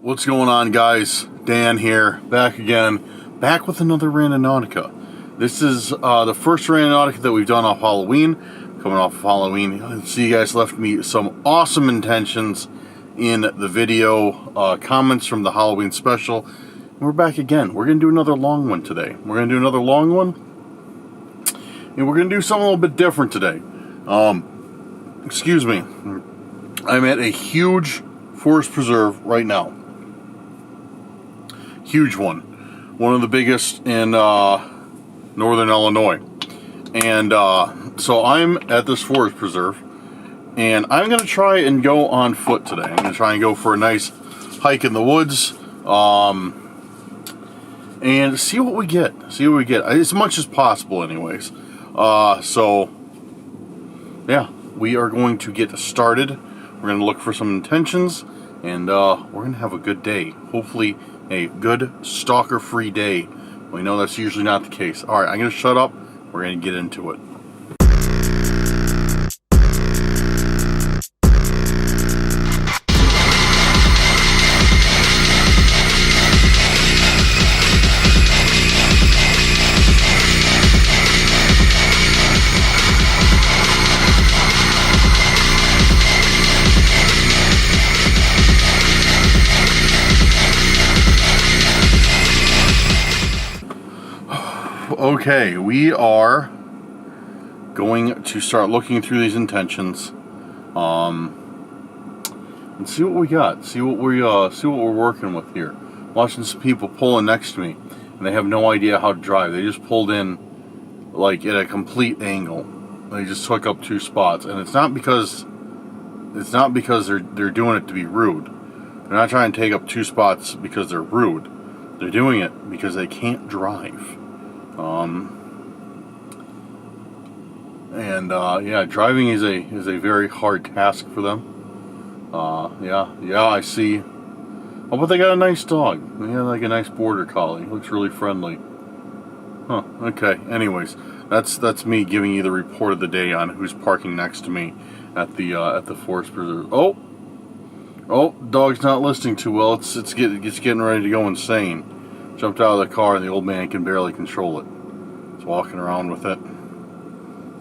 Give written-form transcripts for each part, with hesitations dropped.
What's going on, guys? Dan here, back again, back with another Randonautica. This is the first Randonautica that we've done off Halloween. Coming off of Halloween, see, you guys left me some awesome intentions in the video, comments from the Halloween special. And we're back again. We're going to do another long one today. And we're going to do something a little bit different today. Excuse me. I'm at a huge forest preserve right now. Huge one. One of the biggest in northern Illinois. And so I'm at this forest preserve, and I'm going to try and go on foot today. I'm going to try and go for a nice hike in the woods, and see what we get. As much as possible anyways. So yeah, we are going to get started. We're going to look for some intentions, and we're going to have a good day. Hopefully a good stalker-free day. We know that's usually not the case. Alright, I'm going to shut up. We're going to get into it. Okay, we are going to start looking through these intentions, and see what we got. See what we're working with here. Watching some people pulling next to me, and they have no idea how to drive. They just pulled in like at a complete angle. They just took up two spots, and it's not because they're doing it to be rude. They're not trying to take up two spots because they're rude. They're doing it because they can't drive. Yeah, driving is a very hard task for them. Yeah, I see. Oh, but they got a nice dog. They got like a nice border collie. Looks really friendly. Huh. Okay. Anyways, that's me giving you the report of the day on who's parking next to me at the forest preserve. Oh, dog's not listening too well. It's getting ready to go insane. Jumped out of the car, and the old man can barely control it. It's walking around with it.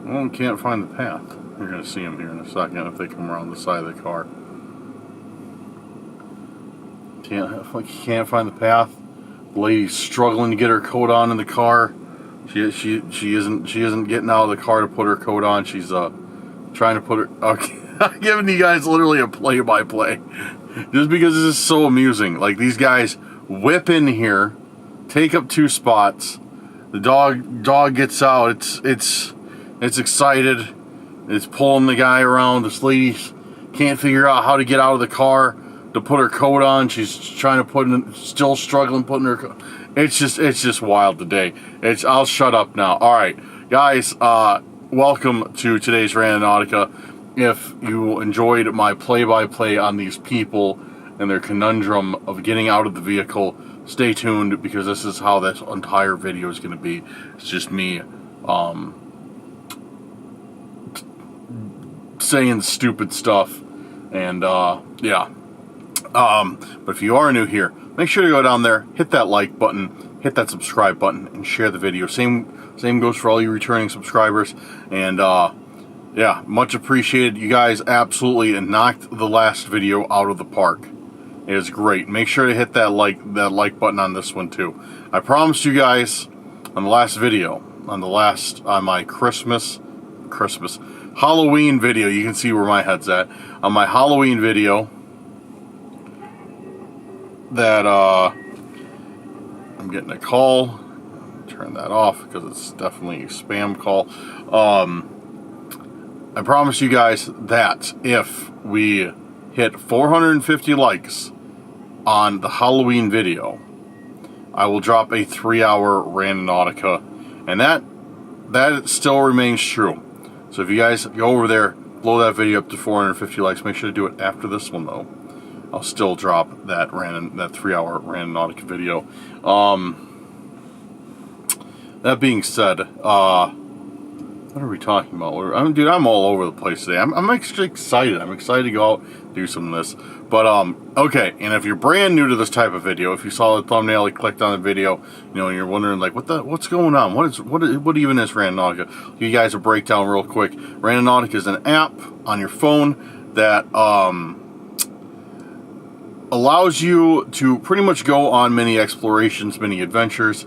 Well, can't find the path. You're going to see him here in a second if they come around the side of the car. Can't find the path. The lady's struggling to get her coat on in the car. She isn't getting out of the car to put her coat on. She's trying to put her. Okay, I'm giving you guys literally a play-by-play, just because this is so amusing. Like, these guys whip in here, take up two spots. The dog gets out. It's excited. It's pulling the guy around. This lady can't figure out how to get out of the car to put her coat on. She's trying to still struggling putting her coat. It's just wild today. I'll shut up now. All right, guys. Welcome to today's Randonautica. If you enjoyed my play-by-play on these people and their conundrum of getting out of the vehicle, stay tuned, because this is how this entire video is going to be. It's just me saying stupid stuff, and yeah. But if you are new here, make sure to go down there, hit that like button, hit that subscribe button, and share the video. Same goes for all you returning subscribers, and yeah, much appreciated. You guys absolutely knocked the last video out of the park. It was great. Make sure to hit that like button on this one too. I promised you guys on the last video, on my Halloween video. You can see where my head's at. On my Halloween video, that I'm getting a call. Turn that off because it's definitely a spam call. I promise you guys that if we hit 450 likes on the Halloween video, I will drop a 3-hour Randonautica, and that still remains true. So if you guys go over there, blow that video up to 450 likes. Make sure to do it after this one though. I'll still drop that 3-hour Randonautica video. That being said, what are we talking about? Dude, I'm all over the place today. I'm actually excited. I'm excited to go out and do some of this. But okay, and if you're brand new to this type of video, if you saw the thumbnail, you clicked on the video, you know, and you're wondering like, what's going on? What even is Randonautica? You guys a breakdown real quick. Randonautica is an app on your phone that allows you to pretty much go on mini explorations, mini adventures.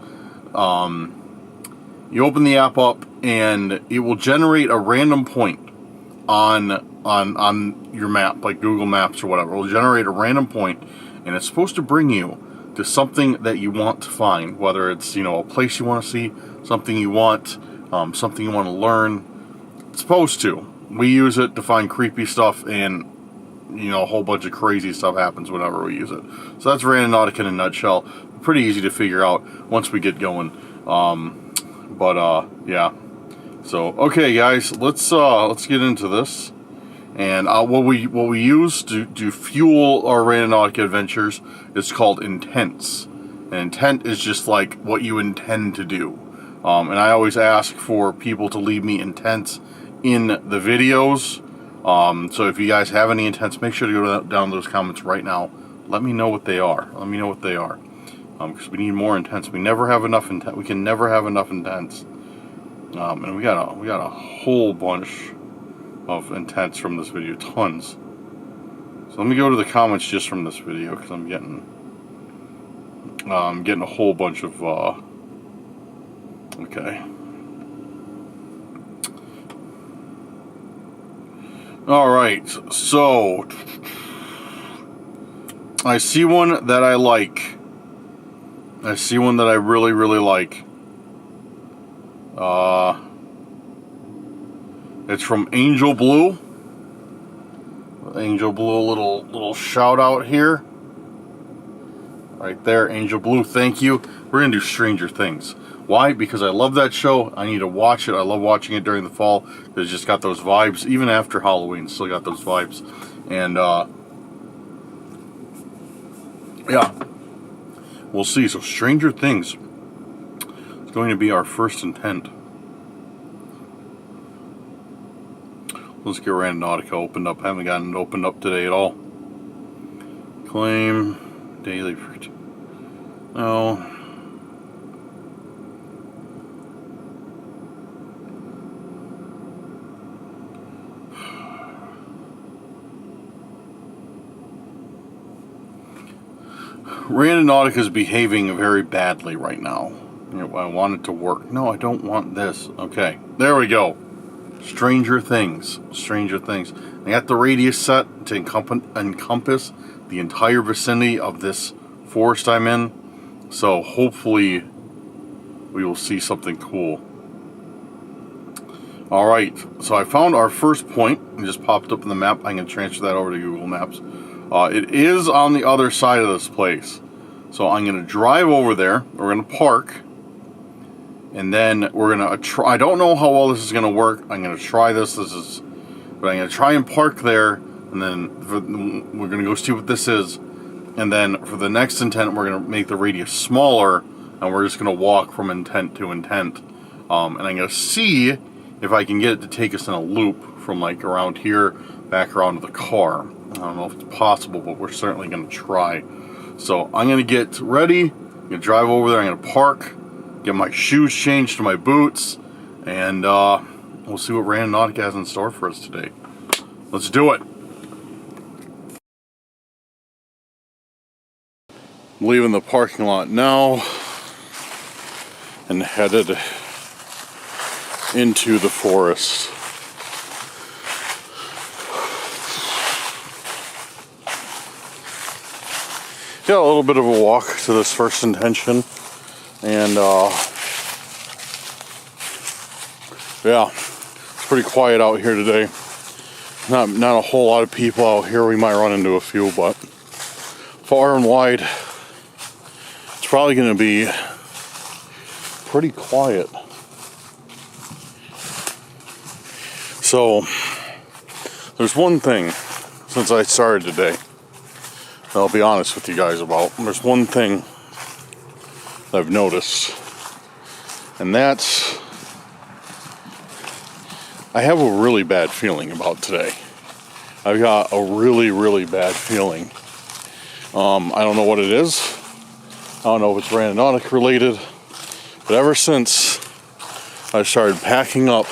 You open the app up and it will generate a random point on your map, like Google Maps or whatever. It will generate a random point, and it's supposed to bring you to something that you want to find, whether it's, you know, a place you want to see, something you want to learn. It's supposed to. We use it to find creepy stuff, and you know, a whole bunch of crazy stuff happens whenever we use it. So that's Randonautica in a nutshell. Pretty easy to figure out once we get going. Yeah. So okay, guys, let's get into this. And what we use to fuel our Randonautica adventures is called intents. And intent is just like what you intend to do. And I always ask for people to leave me intents in the videos. So if you guys have any intents, make sure to go down those comments right now. Let me know what they are. Let me know what they are. Because we need more intents. We never have enough intent. We can never have enough intents. And we got a whole bunch of intents from this video, tons. So let me go to the comments just from this video, because I'm getting a whole bunch of okay. All right, so I see one that I like. I see one that I really, really like. It's from Angel Blue. Angel Blue, a little shout out here. Right there, Angel Blue, thank you. We're gonna do Stranger Things. Why? Because I love that show. I need to watch it. I love watching it during the fall. It's just got those vibes. Even after Halloween, still got those vibes. And yeah, we'll see. So Stranger Things is going to be our first intent. Let's get Randonautica opened up. Haven't gotten it opened up today at all. Claim daily. No. Randonautica is behaving very badly right now. I want it to work. No, I don't want this. Okay, there we go. Stranger Things. Stranger Things. I got the radius set to encompass the entire vicinity of this forest I'm in. So hopefully we will see something cool. Alright, so I found our first point. It just popped up in the map. I'm going to transfer that over to Google Maps. It is on the other side of this place. So I'm going to drive over there. We're going to park. And then we're going to try. I don't know how well this is going to work. I'm going to try this. But I'm going to try and park there. And then we're going to go see what this is. And then for the next intent, we're going to make the radius smaller. And we're just going to walk from intent to intent. And I'm going to see if I can get it to take us in a loop from like around here back around to the car. I don't know if it's possible, but we're certainly going to try. So I'm going to get ready. I'm going to drive over there. I'm going to park. Get my shoes changed to my boots, and we'll see what Randonautica has in store for us today. Let's do it. I'm leaving the parking lot now and headed into the forest. Got a little bit of a walk to this first intention. And yeah, it's pretty quiet out here today. Not a whole lot of people out here. We might run into a few, but far and wide, it's probably going to be pretty quiet. So there's one thing since I started today that I'll be honest with you guys about. There's one thing I've noticed, and that's I have a really bad feeling about today. I've got a really, really bad feeling. I don't know what it is. I don't know if it's Randonautica related, but ever since I started packing up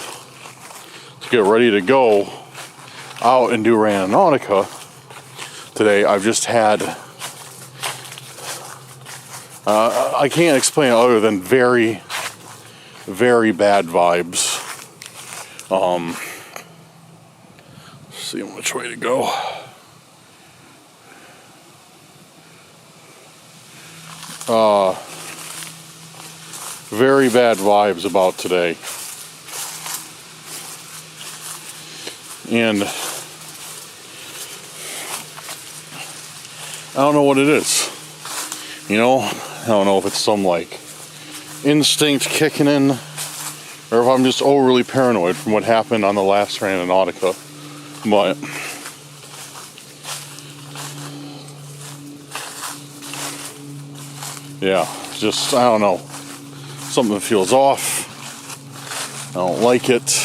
to get ready to go out and do Randonautica today, I've just had, I can't explain it other than very, very bad vibes. See which way to go. Very bad vibes about today. And I don't know what it is. You know, I don't know if it's some like instinct kicking in, or if I'm just overly paranoid from what happened on the last Randonautica. But yeah, just, I don't know. Something feels off. I don't like it.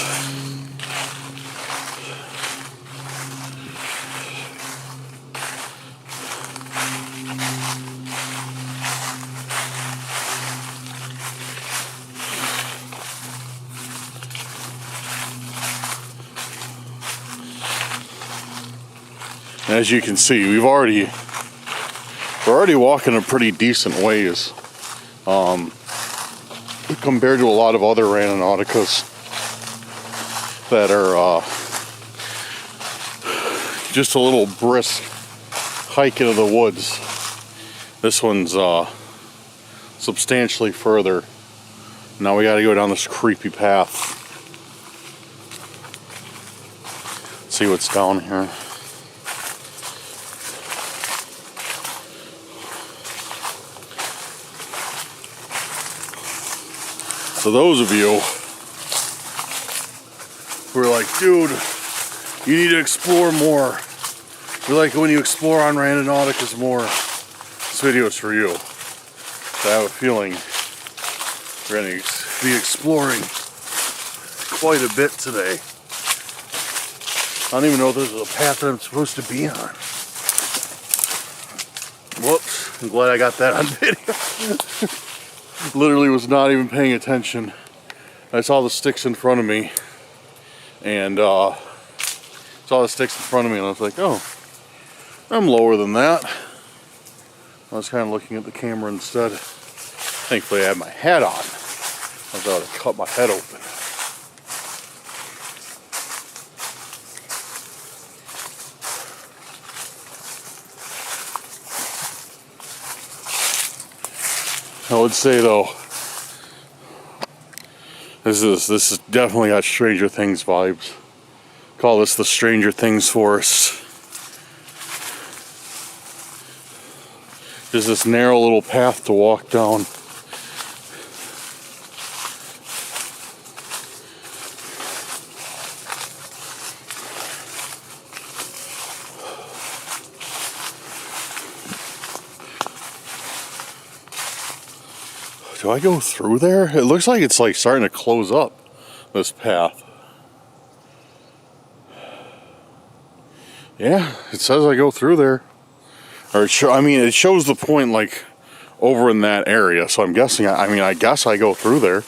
As you can see, we're already walking a pretty decent ways, compared to a lot of other Randonauticas that are just a little brisk hike into the woods. This one's substantially further. Now we got to go down this creepy path. See what's down here. So those of you who are like, dude, you need to explore more. You like it when you explore on Randonauticas more. This video is for you. So I have a feeling we're going to be exploring quite a bit today. I don't even know if this is a path that I'm supposed to be on. Whoops, I'm glad I got that on video. Literally was not even paying attention. I saw the sticks in front of me, and I was like, oh, I'm lower than that. I was kind of looking at the camera instead. Thankfully I had my hat on. I was about to cut my head open. I would say though, this is definitely got Stranger Things vibes. Call this the Stranger Things forest. There's this narrow little path to walk down. Do I go through there? It looks like it's like starting to close up, this path. Yeah, it says I go through there. Or it shows the point like over in that area. So I'm guessing, I guess I go through there.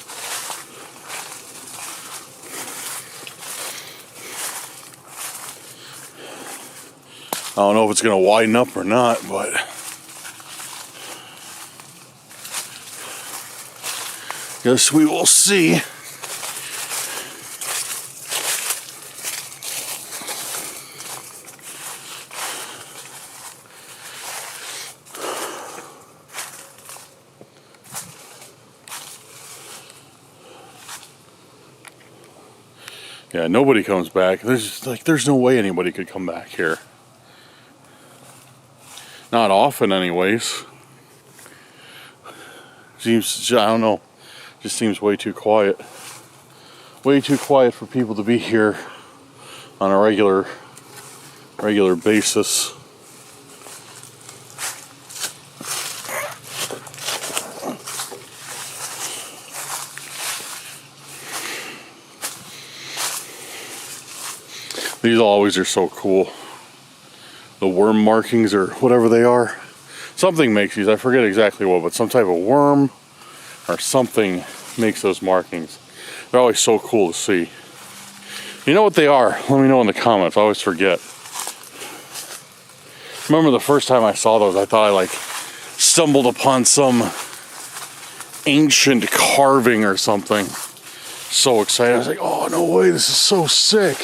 I don't know if it's going to widen up or not, but guess we will see. Yeah, nobody comes back. There's no way anybody could come back here. Not often anyways. Seems, I don't know, just seems way too quiet. Way too quiet for people to be here on a regular basis. These always are so cool. the worm markings or whatever they are. Something makes these, I forget exactly what, but some type of worm or something makes those markings. They're always so cool to see. You know what they are? Let me know in the comments. I always forget. Remember the first time I saw those, I thought I like stumbled upon some ancient carving or something. So excited. I was like, oh no way, this is so sick.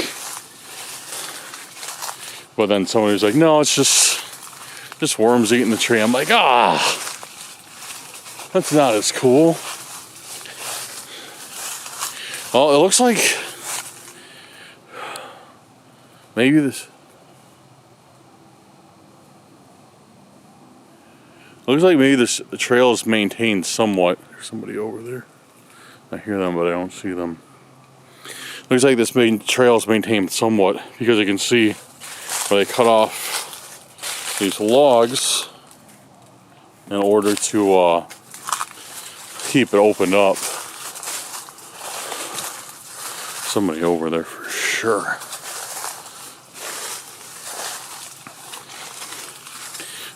But then somebody was like, no, it's just worms eating the tree. I'm like, that's not as cool. Well, it looks like maybe this. Looks like maybe this trail is maintained somewhat. There's somebody over there. I hear them, but I don't see them. Looks like this main trail is maintained somewhat because you can see where they cut off these logs in order to keep it opened up. Somebody over there for sure.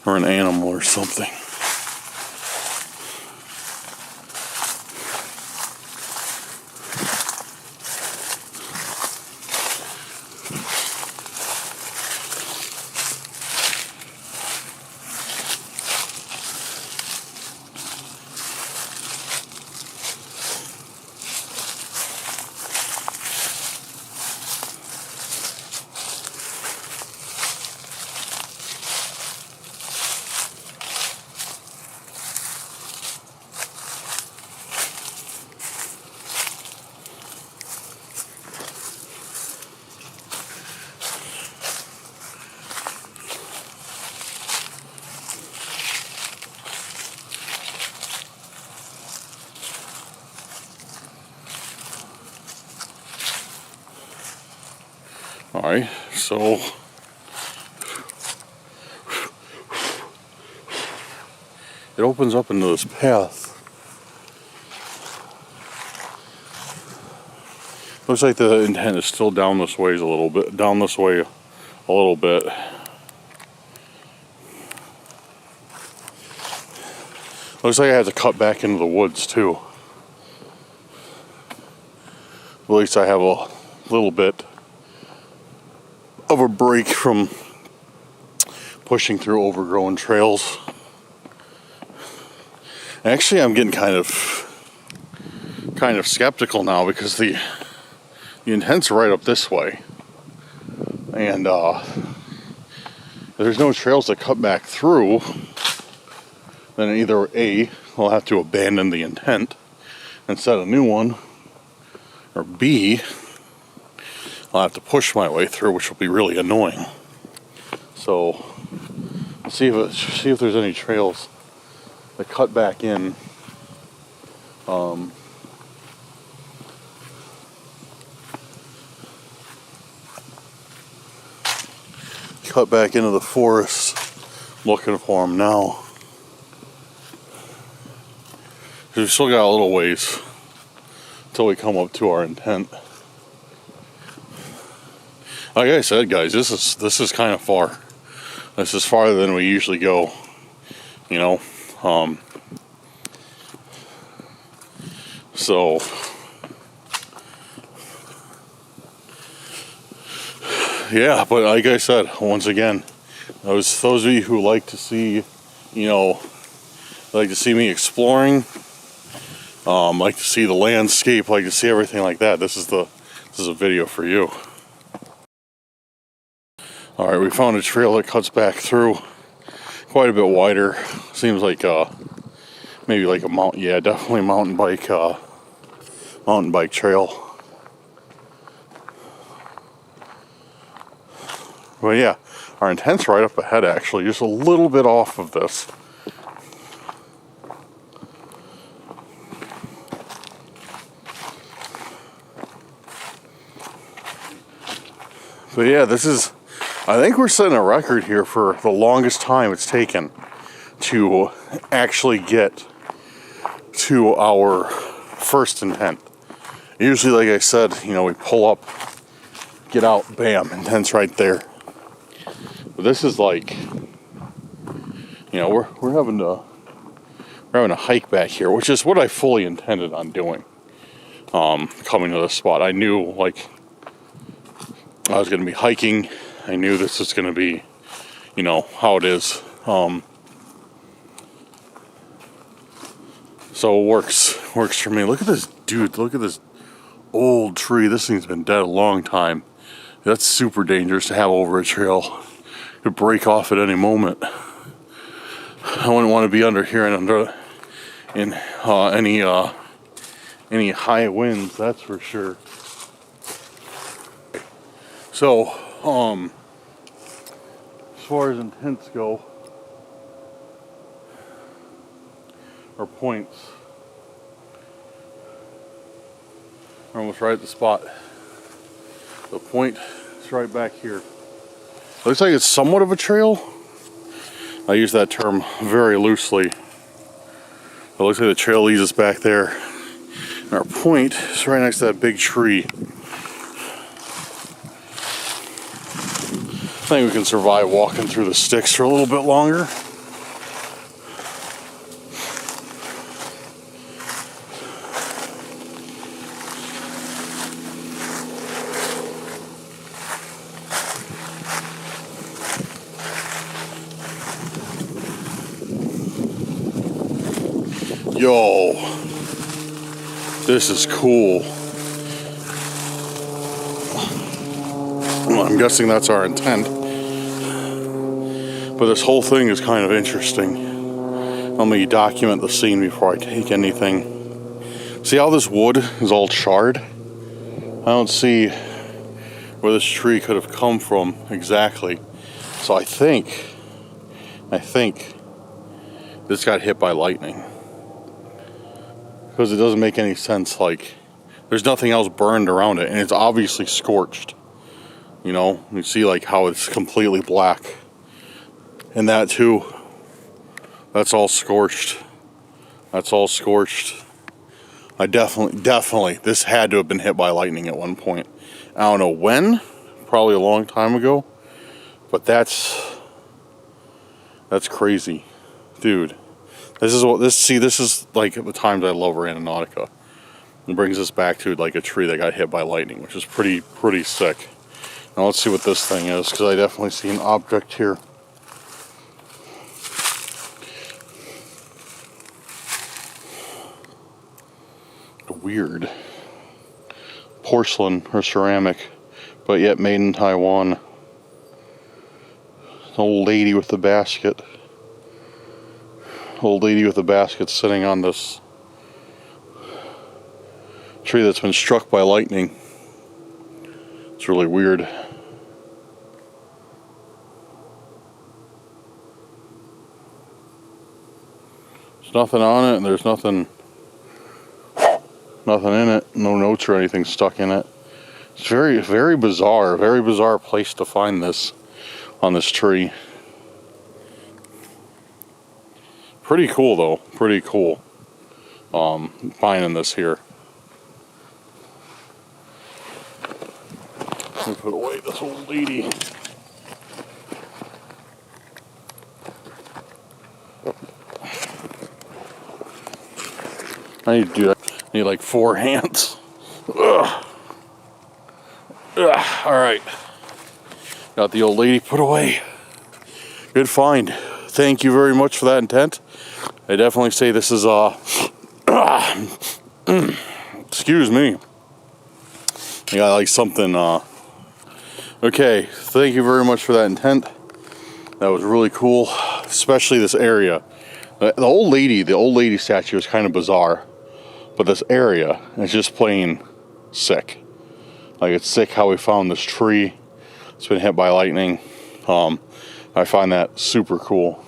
Or an animal or something. Alright, so it opens up into this path. Looks like the intent is still down this way a little bit. Looks like I have to cut back into the woods too. At least I have a little bit of a break from pushing through overgrown trails. Actually, I'm getting kind of skeptical now because the intent's right up this way, and if there's no trails that cut back through, then either A, we'll have to abandon the intent and set a new one, or B, I'll have to push my way through, which will be really annoying. So, see if there's any trails that cut back in. Cut back into the forest, looking for them now. We've still got a little ways until we come up to our intent. Like I said, guys, this is kind of far. This is farther than we usually go, you know. So yeah, but like I said, once again, those of you who like to see, you know, like to see me exploring, like to see the landscape, like to see everything like that, this is a video for you. Alright, we found a trail that cuts back through quite a bit wider. Seems like maybe like a mountain, yeah, definitely mountain bike trail. But yeah, our intent's right up ahead actually, just a little bit off of this. But yeah, I think we're setting a record here for the longest time it's taken to actually get to our first intent. Usually, like I said, you know, we pull up, get out, bam, intent's right there. But this is like, we're having a hike back here, which is what I fully intended on doing. Coming to this spot, I knew like I was going to be hiking. I knew this is going to be, how it is. So it works for me. Look at this, dude. Look at this old tree. This thing's been dead a long time. That's super dangerous to have over a trail. It could break off at any moment. I wouldn't want to be under here and in any high winds, that's for sure. So, as far as intents go, or points, we're almost right at the spot. The point is right back here. Looks like it's somewhat of a trail. I use that term very loosely. It looks like the trail leads us back there. And our point is right next to that big tree. I think we can survive walking through the sticks for a little bit longer. Yo, this is cool. Well, I'm guessing that's our intent. But this whole thing is kind of interesting. Let me document the scene before I take anything. See how this wood is all charred? I don't see where this tree could have come from exactly. So I think this got hit by lightning. Because it doesn't make any sense, like, there's nothing else burned around it, and it's obviously scorched. You see like how it's completely black. And that too, that's all scorched. That's all scorched. I definitely, this had to have been hit by lightning at one point. I don't know when, probably a long time ago, but that's crazy. Dude. This is like the times I love Randonautica. It brings us back to like a tree that got hit by lightning, which is pretty sick. Now let's see what this thing is, because I definitely see an object here. Weird. Porcelain or ceramic, but yet made in Taiwan. An old lady with the basket. Old lady with a basket sitting on this tree that's been struck by lightning. It's really weird. There's nothing on it, and there's nothing in it. No notes or anything stuck in it. It's very bizarre. Very bizarre place to find this on this tree. Pretty cool though, pretty cool. Finding this here. Let me put away this old lady. I need to do that. I need like 4 hands. Ugh. Ugh. All right. Got the old lady put away. Good find. Thank you very much for that intent. I definitely say this is excuse me. I got like something okay, thank you very much for that intent. That was really cool, especially this area. The old lady statue is kind of bizarre, but this area is just plain sick. Like, it's sick how we found this tree. It's been hit by lightning. I find that super cool.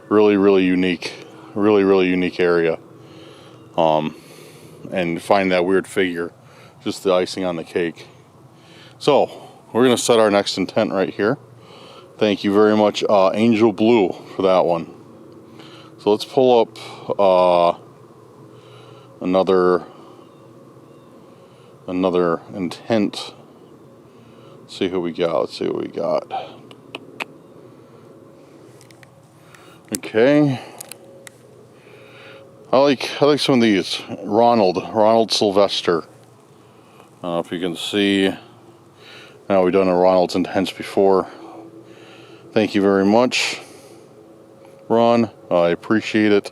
Really unique. Really unique area. And find that weird figure. Just the icing on the cake. So, we're going to set our next intent right here. Thank you very much, Angel Blue, for that one. So let's pull up another intent. Let's see who we got. Let's see what we got. Okay. I like some of these. Ronald Sylvester. I don't know if you can see. I know we've done a Ronald's Intense before. Thank you very much, Ron. I appreciate it.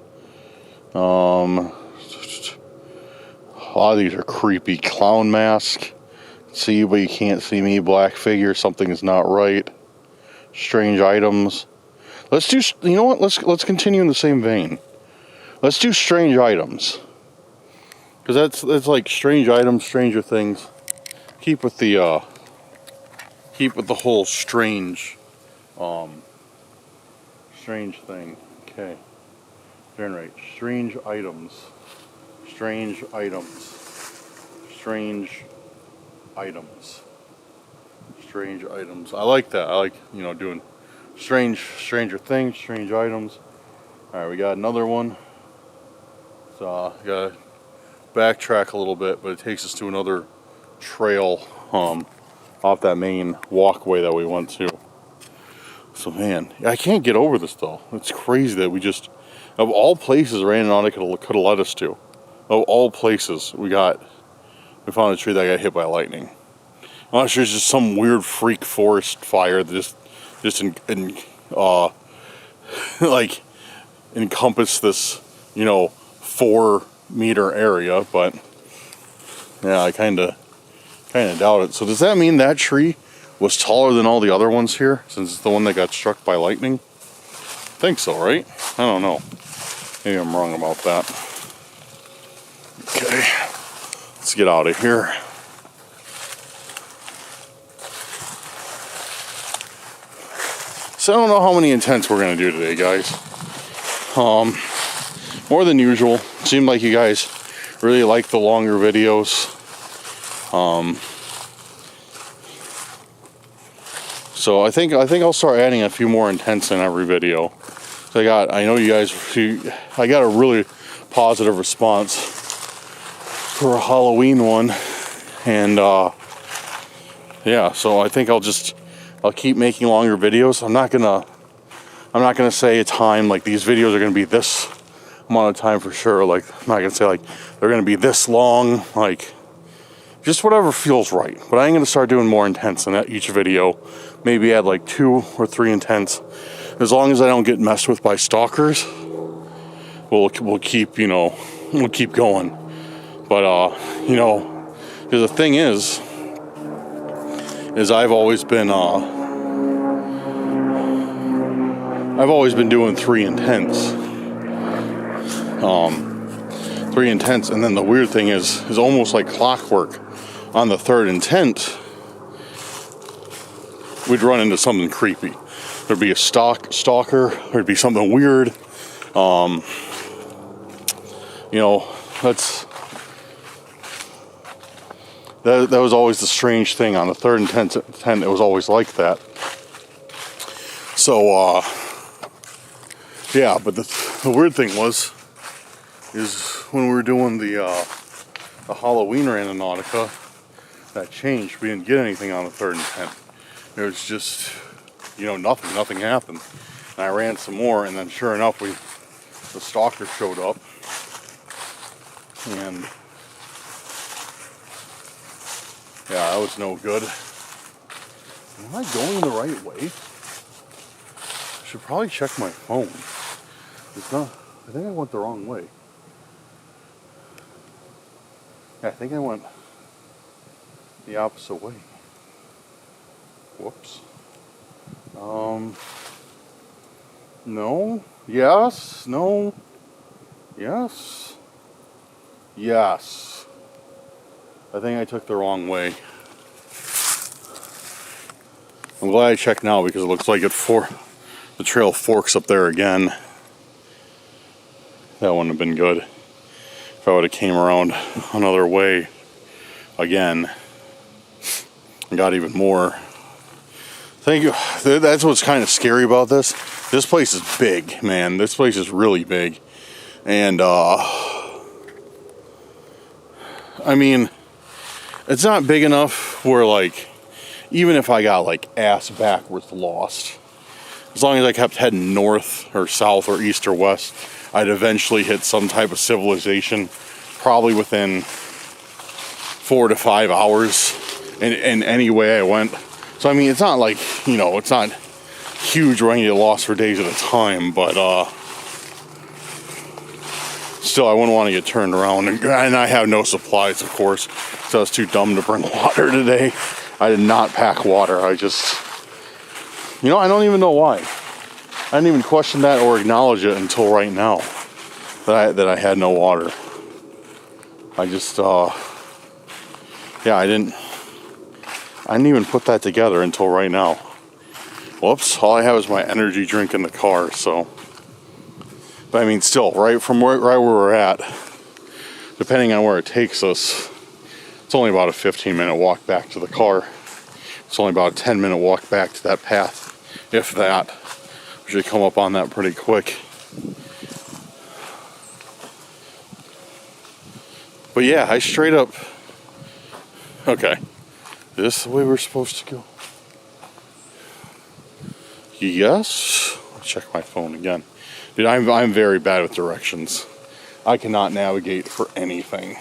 A lot of these are creepy. Clown mask. See you, but you can't see me. Black figure. Something is not right. Strange items. Let's do. You know what? Let's continue in the same vein. Let's do strange items. Because that's like strange items, stranger things. Keep with the whole strange thing. Okay. Generate strange items. Strange items. Strange items. Strange items. I like that. I like, you know, doing stranger things, strange items. Alright, we got another one. So gotta backtrack a little bit, but it takes us to another trail off that main walkway that we went to. So man, I can't get over this though. It's crazy that we just, of all places Randonautica could have led us to, of all places we found a tree that got hit by lightning. I'm not sure it's just some weird freak forest fire that just like encompassed this, you know, 4-meter area, but yeah, I kind of doubt it. So does that mean that tree was taller than all the other ones here, since it's the one that got struck by lightning? I think so, right? I don't know. Maybe I'm wrong about that. Okay, let's get out of here. So I don't know how many intents we're gonna do today, guys. More than usual. Seemed like you guys really like the longer videos. So I think I'll start adding a few more intents in every video. So I know you guys. I got a really positive response for a Halloween one, and yeah. So I think I'll keep making longer videos. I'm not gonna say a time like these videos are gonna be this amount of time for sure. Like, I'm not gonna say like they're gonna be this long. Like, just whatever feels right. But I am gonna start doing more intents in each video. Maybe add like 2 or 3 intents. As long as I don't get messed with by stalkers, we'll keep, you know, we'll keep going. But you know, the thing is I've always been doing 3 intents. 3 intents, and then the weird thing is almost like clockwork. On the 3rd intent, we'd run into something creepy. There'd be a stalker. There'd be something weird. You know, that was always the strange thing on the 3rd intent. It was always like that. So yeah, but the weird thing is when we were doing the Halloween Randonautica, that changed. We didn't get anything on the 3rd intent. It was just, you know, nothing happened. And I ran some more, and then sure enough, the stalker showed up, and yeah, that was no good. Am I going the right way? I should probably check my phone. It's not. I think I went the wrong way. Yeah, I think I went the opposite way. Whoops. No. Yes. No. Yes. Yes. I think I took the wrong way. I'm glad I checked now because it looks like the trail forks up there again. That wouldn't have been good if I would have came around another way again and got even more. Thank you. That's what's kind of scary about this. This place is big, man. This place is really big. And I mean, it's not big enough where, like, even if I got like ass backwards lost, as long as I kept heading north or south or east or west, I'd eventually hit some type of civilization, probably within 4 to 5 hours in any way I went. So I mean, it's not like, you know, it's not huge where I get lost for days at a time, but still I wouldn't want to get turned around. And I have no supplies, of course, so I was too dumb to bring water today. I did not pack water. I just, you know, I don't even know why. I didn't even question that or acknowledge it until right now that I had no water. I just, yeah, I didn't even put that together until right now. Whoops, all I have is my energy drink in the car, so. But I mean, still, right where we're at, depending on where it takes us, it's only about a 15-minute walk back to the car. It's only about a 10-minute walk back to that path, if that. We should come up on that pretty quick. But yeah, I straight up, okay, is this the way we're supposed to go? Yes. Check my phone again. Dude, I'm very bad with directions. I cannot navigate for anything.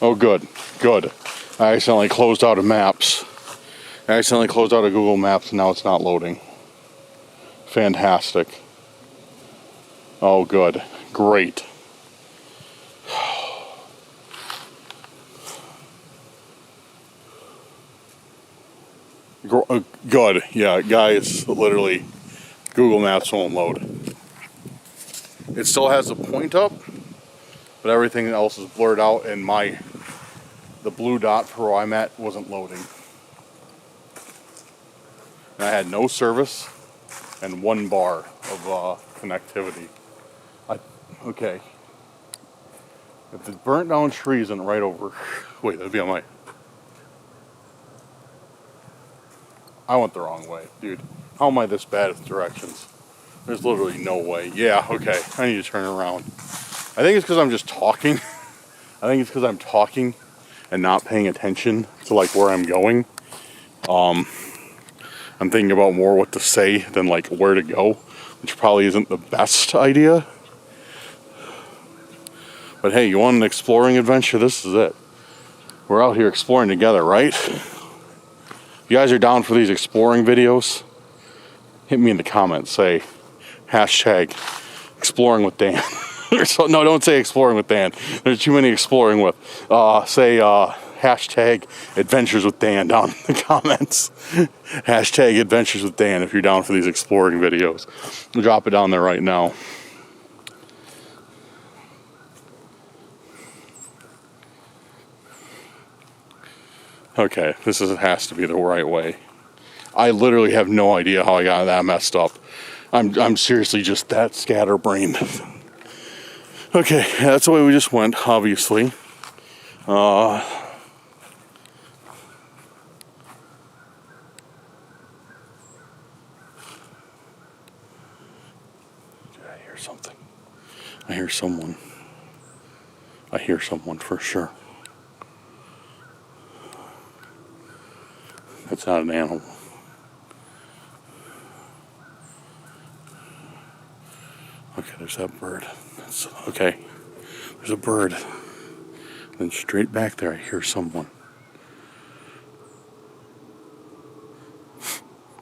Oh, good. I accidentally closed out of maps. I accidentally closed out of Google Maps and now it's not loading. Fantastic. Oh, good. Great. Good. Yeah, guys, literally, Google Maps won't load. It still has a point up, but everything else is blurred out, and the blue dot for where I'm at wasn't loading. And I had no service and 1 bar of connectivity. Okay. If the burnt down tree isn't right over, wait, that'd be on my. I went the wrong way, dude. How am I this bad at directions? There's literally no way. Yeah, okay. I need to turn around. I think it's because I'm just talking. I think it's because I'm talking and not paying attention to like where I'm going. I'm thinking about more what to say than like where to go, which probably isn't the best idea. But hey, you want an exploring adventure? This is it. We're out here exploring together, right? If you guys are down for these exploring videos, hit me in the comments. Say hashtag exploring with Dan. No, don't say exploring with Dan. There's too many exploring with. Say hashtag adventures with Dan down in the comments. Hashtag adventures with Dan if you're down for these exploring videos. We'll drop it down there right now. Okay, has to be the right way. I literally have no idea how I got that messed up. I'm seriously just that scatterbrained. Okay, that's the way we just went, obviously. I hear something. I hear someone. I hear someone for sure. That's not an animal. Okay, there's that bird. Okay, there's a bird. Then straight back there, I hear someone.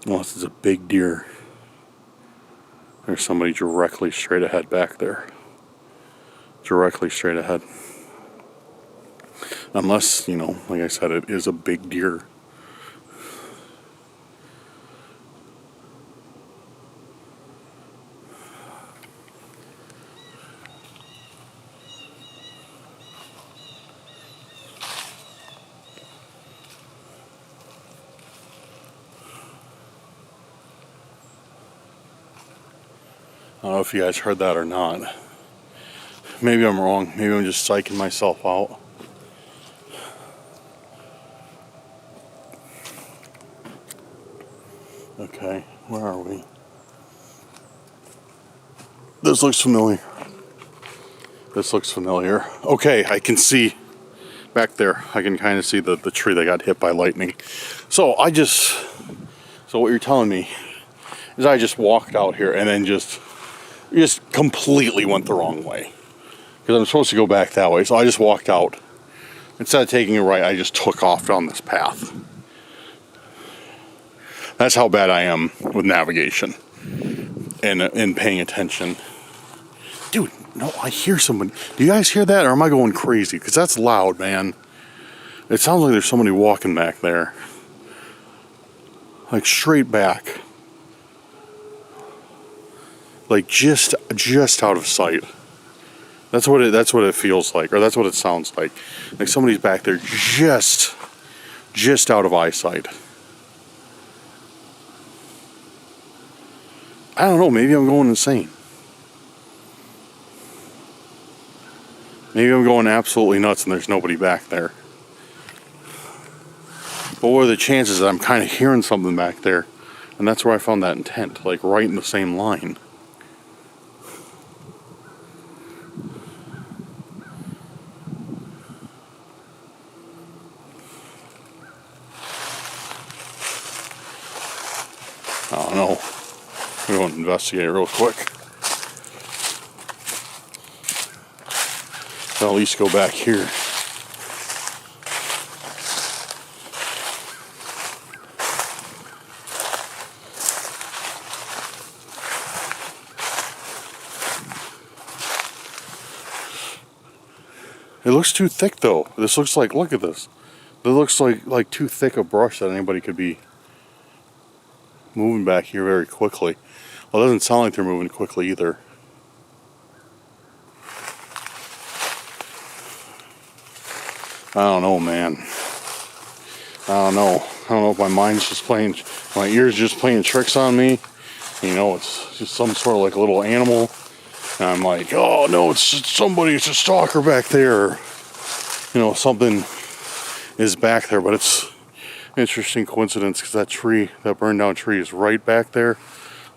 Unless it's a big deer. There's somebody directly straight ahead back there. Directly straight ahead. Unless, you know, like I said, it is a big deer. I don't know if you guys heard that or not. Maybe I'm wrong. Maybe I'm just psyching myself out. Okay, where are we? This looks familiar. This looks familiar. Okay, I can see back there. I can kind of see the tree that got hit by lightning. So what you're telling me is I just walked out here and then just completely went the wrong way. Because I'm supposed to go back that way. So I just walked out. Instead of taking a right, I just took off down this path. That's how bad I am with navigation and paying attention. Dude, no, I hear someone. Do you guys hear that, or am I going crazy? Because that's loud, man. It sounds like there's somebody walking back there. Like straight back. Like just out of sight. That's what it feels like, or that's what it sounds like. Like somebody's back there just out of eyesight. I don't know, maybe I'm going insane. Maybe I'm going absolutely nuts and there's nobody back there. But what are the chances that I'm kind of hearing something back there? And that's where I found that intent, like right in the same line. I don't know. We're going to investigate real quick. I'll at least go back here. It looks too thick though. This looks like, look at this. It looks like too thick a brush that anybody could be moving back here very quickly. Well, it doesn't sound like they're moving quickly either. I don't know, man. I don't know if my mind's just playing, my ears just playing tricks on me. You know, it's just some sort of like a little animal. And I'm like, oh no, it's somebody, it's a stalker back there. You know, something is back there, but it's an interesting coincidence because that tree, that burned down tree is right back there.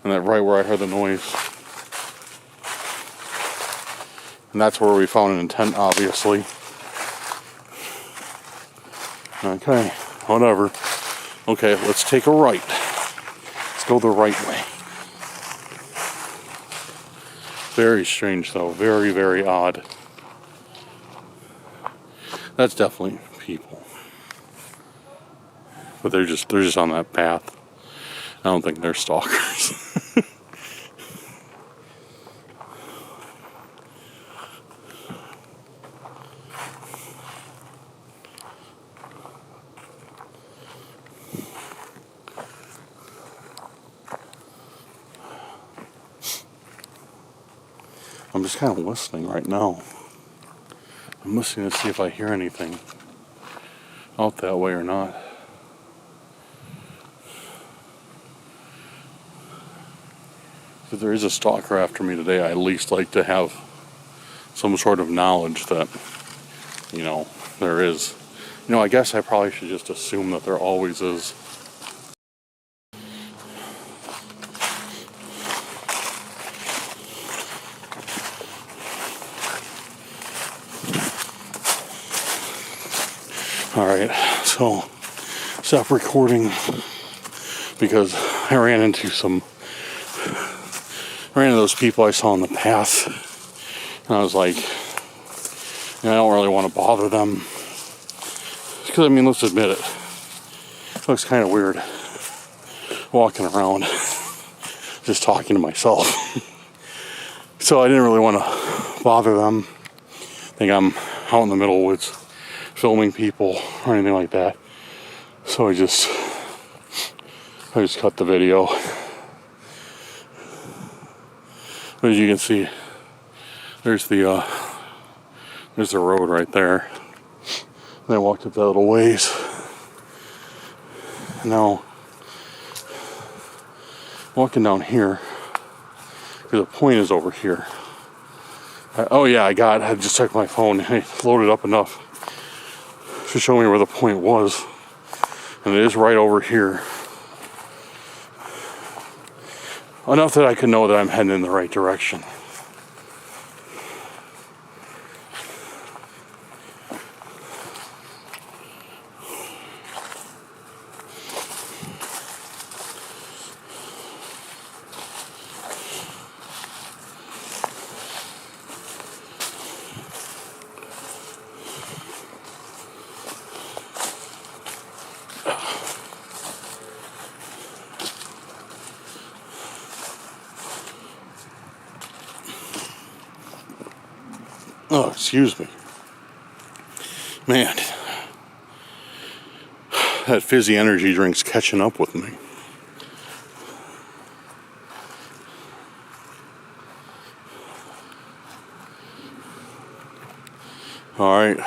And that right where I heard the noise. And that's where we found an intent, obviously. Okay, whatever. Okay, let's take a right. Let's go the right way. Very strange though, very, very odd. That's definitely people. But they're just on that path. I don't think they're stalkers. I'm just kind of listening right now. I'm listening to see if I hear anything out that way or not. If there is a stalker after me today, I at least like to have some sort of knowledge that, you know, there is. You know, I guess I probably should just assume that there always is. Alright, so stop recording because I ran into those people I saw on the path, and I was like, I don't really want to bother them, because I mean, let's admit it, it looks kind of weird walking around just talking to myself. So I didn't really want to bother them. I think I'm out in the middle of the woods filming people or anything like that, so I just cut the video. But as you can see, there's the road right there. And I walked up that little ways. And now walking down here, because the point is over here. Oh yeah, I just checked my phone and it loaded up enough to show me where the point was. And it is right over here. Enough that I could know that I'm heading in the right direction. Oh, excuse me. Man, that fizzy energy drink's catching up with me. Alright.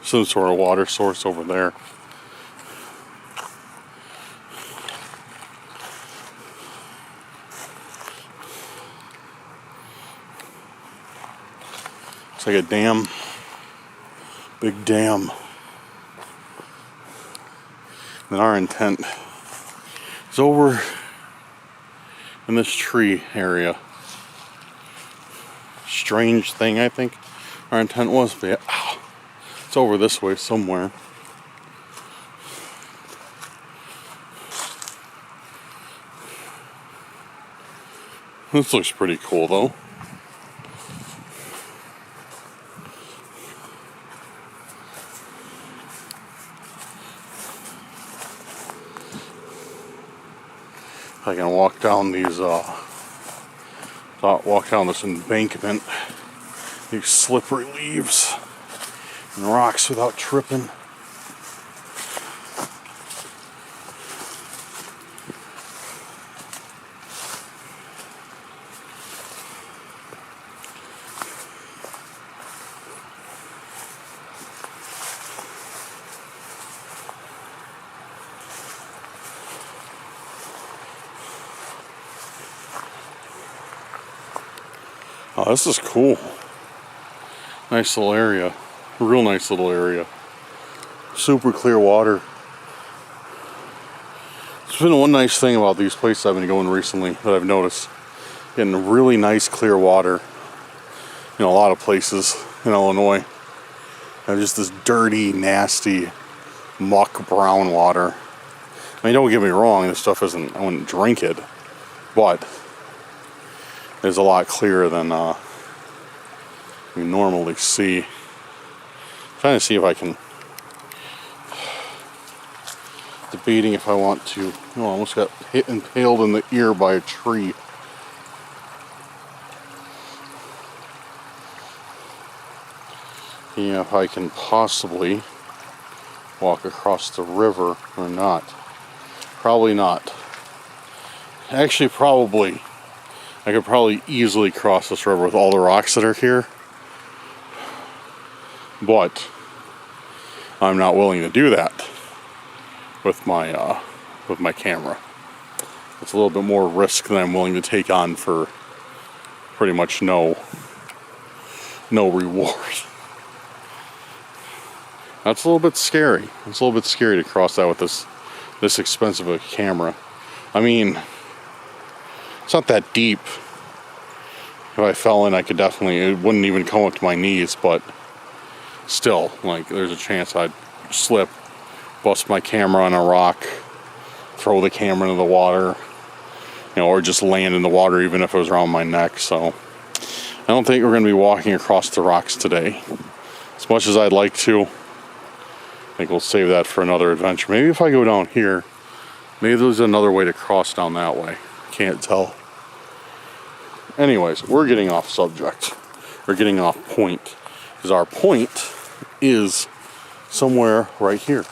Some sort of water source over there. It's like a dam. Big dam. And our intent is over in this tree area. Strange thing, I think our intent was, but yeah, it's over this way somewhere. This looks pretty cool though. I can walk down these, walk down this embankment, these slippery leaves and rocks without tripping. Oh, this is cool. Nice little area. Real nice little area. Super clear water. It's been one nice thing about these places I've been going recently that I've noticed. Getting really nice clear water. In a lot of places in Illinois. And just this dirty, nasty, muck brown water. I mean, don't get me wrong, this stuff isn't, I wouldn't drink it. But it's a lot clearer than you normally see. I'm trying to see if I can, debating if I want to. Oh, I almost got impaled in the ear by a tree. Yeah, if I can possibly walk across the river or not. Probably not. Actually, probably. I could probably easily cross this river with all the rocks that are here. But I'm not willing to do that with my camera. It's a little bit more risk than I'm willing to take on for pretty much no reward. That's a little bit scary. It's a little bit scary to cross that with this expensive a camera. I mean, it's not that deep. If I fell in, I could definitely, it wouldn't even come up to my knees, but still, like, there's a chance I'd slip, bust my camera on a rock, throw the camera into the water, or just land in the water even if it was around my neck. So I don't think we're going to be walking across the rocks today. As much as I'd like to, I think we'll save that for another adventure. Maybe if I go down here, maybe there's another way to cross down that way. Can't tell. Anyways, we're getting off subject. We're getting off point. Because our point is somewhere right here.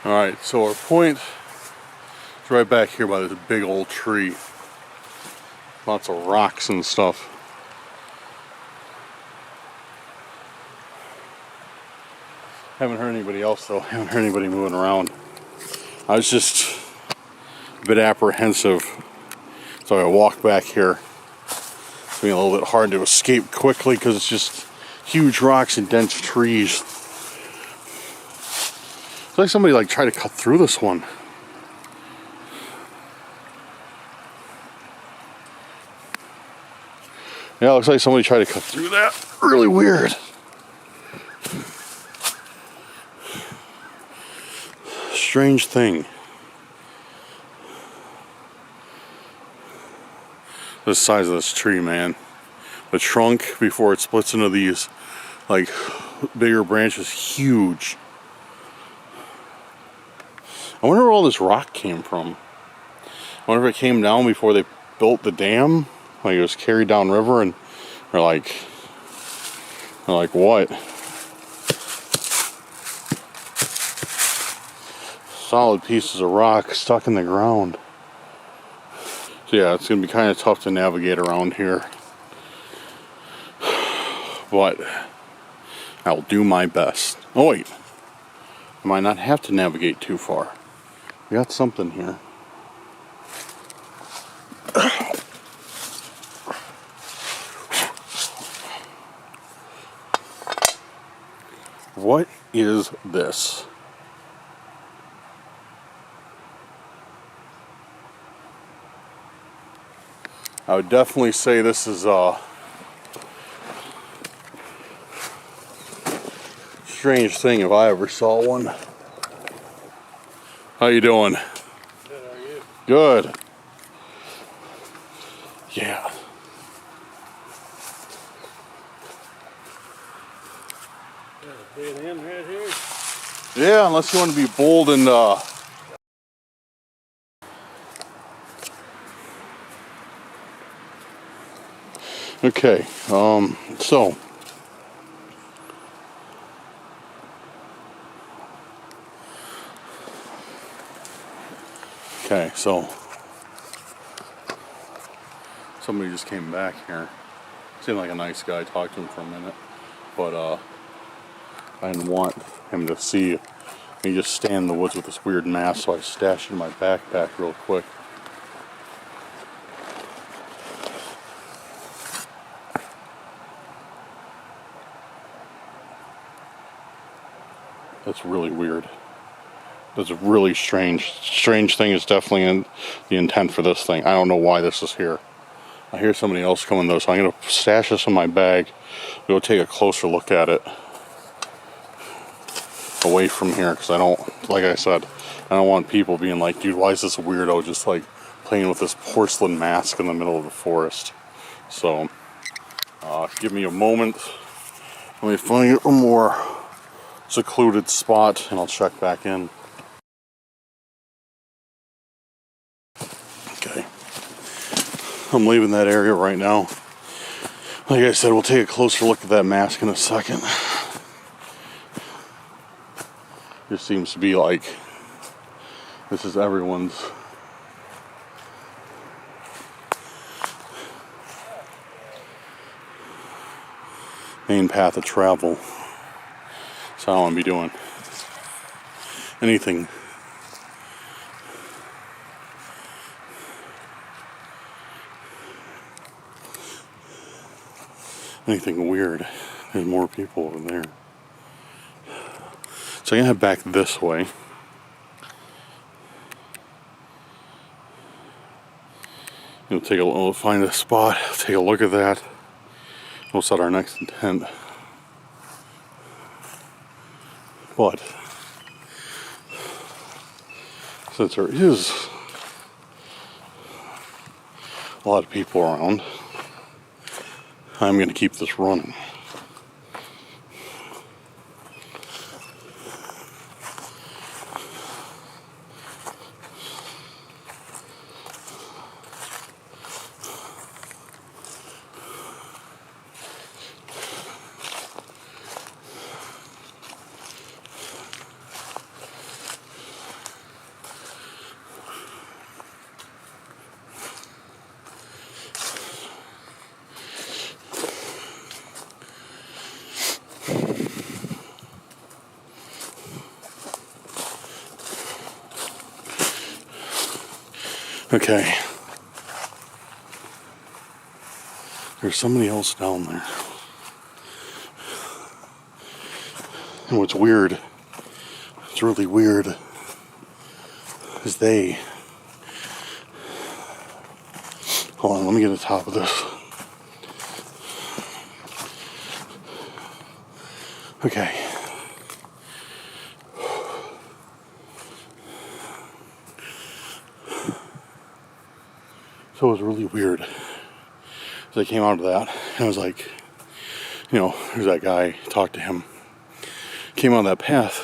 Alright, so our point is right back here by this big old tree. Lots of rocks and stuff. Haven't heard anybody else though. Haven't heard anybody moving around. I was just a bit apprehensive. So I walked back here. It's being a little bit hard to escape quickly because it's just huge rocks and dense trees. It's like somebody tried to cut through this one. Yeah, it looks like somebody tried to cut through that. Really weird. Strange thing. The size of this tree, man. The trunk, before it splits into these like bigger branches, huge. I wonder where all this rock came from. I wonder if it came down before they built the dam, like it was carried down river, and they're like what? Solid pieces of rock stuck in the ground. So yeah, it's gonna be kind of tough to navigate around here, but I'll do my best. Oh wait, I might not have to navigate too far. We got something here. What is this? I would definitely say this is a strange thing if I ever saw one. How you doing? Good, how are you? Good. Yeah. Dead end right here. Yeah, unless you want to be bold and okay, so somebody just came back here. Seemed like a nice guy. Talked to him for a minute, but I didn't want him to see me just stand in the woods with this weird mask, so I stashed it in my backpack real quick. That's really weird. That's a really strange thing. Is definitely in the intent for this thing. I don't know why this is here. I hear somebody else coming though, so I'm gonna stash this in my bag. Go take a closer look at it away from here, because I don't, like I said, I don't want people being like, dude, why is this weirdo just like playing with this porcelain mask in the middle of the forest? So, give me a moment. Let me find a more secluded spot and I'll check back in. Okay. I'm leaving that area right now. Like I said, we'll take a closer look at that mask in a second. It seems to be like this is everyone's main path of travel. So I don't want to be doing anything weird. There's more people over there. So I'm gonna head back this way. We'll find a spot, take a look at that. We'll set our next intent. But since there is a lot of people around, I'm going to keep this running. Okay. There's somebody else down there. And what's weird, it's really weird, is they... Hold on, let me get to the top of this. Okay. So it was really weird. So I came out of that, and I was like, you know, there's that guy, talked to him. came on that path,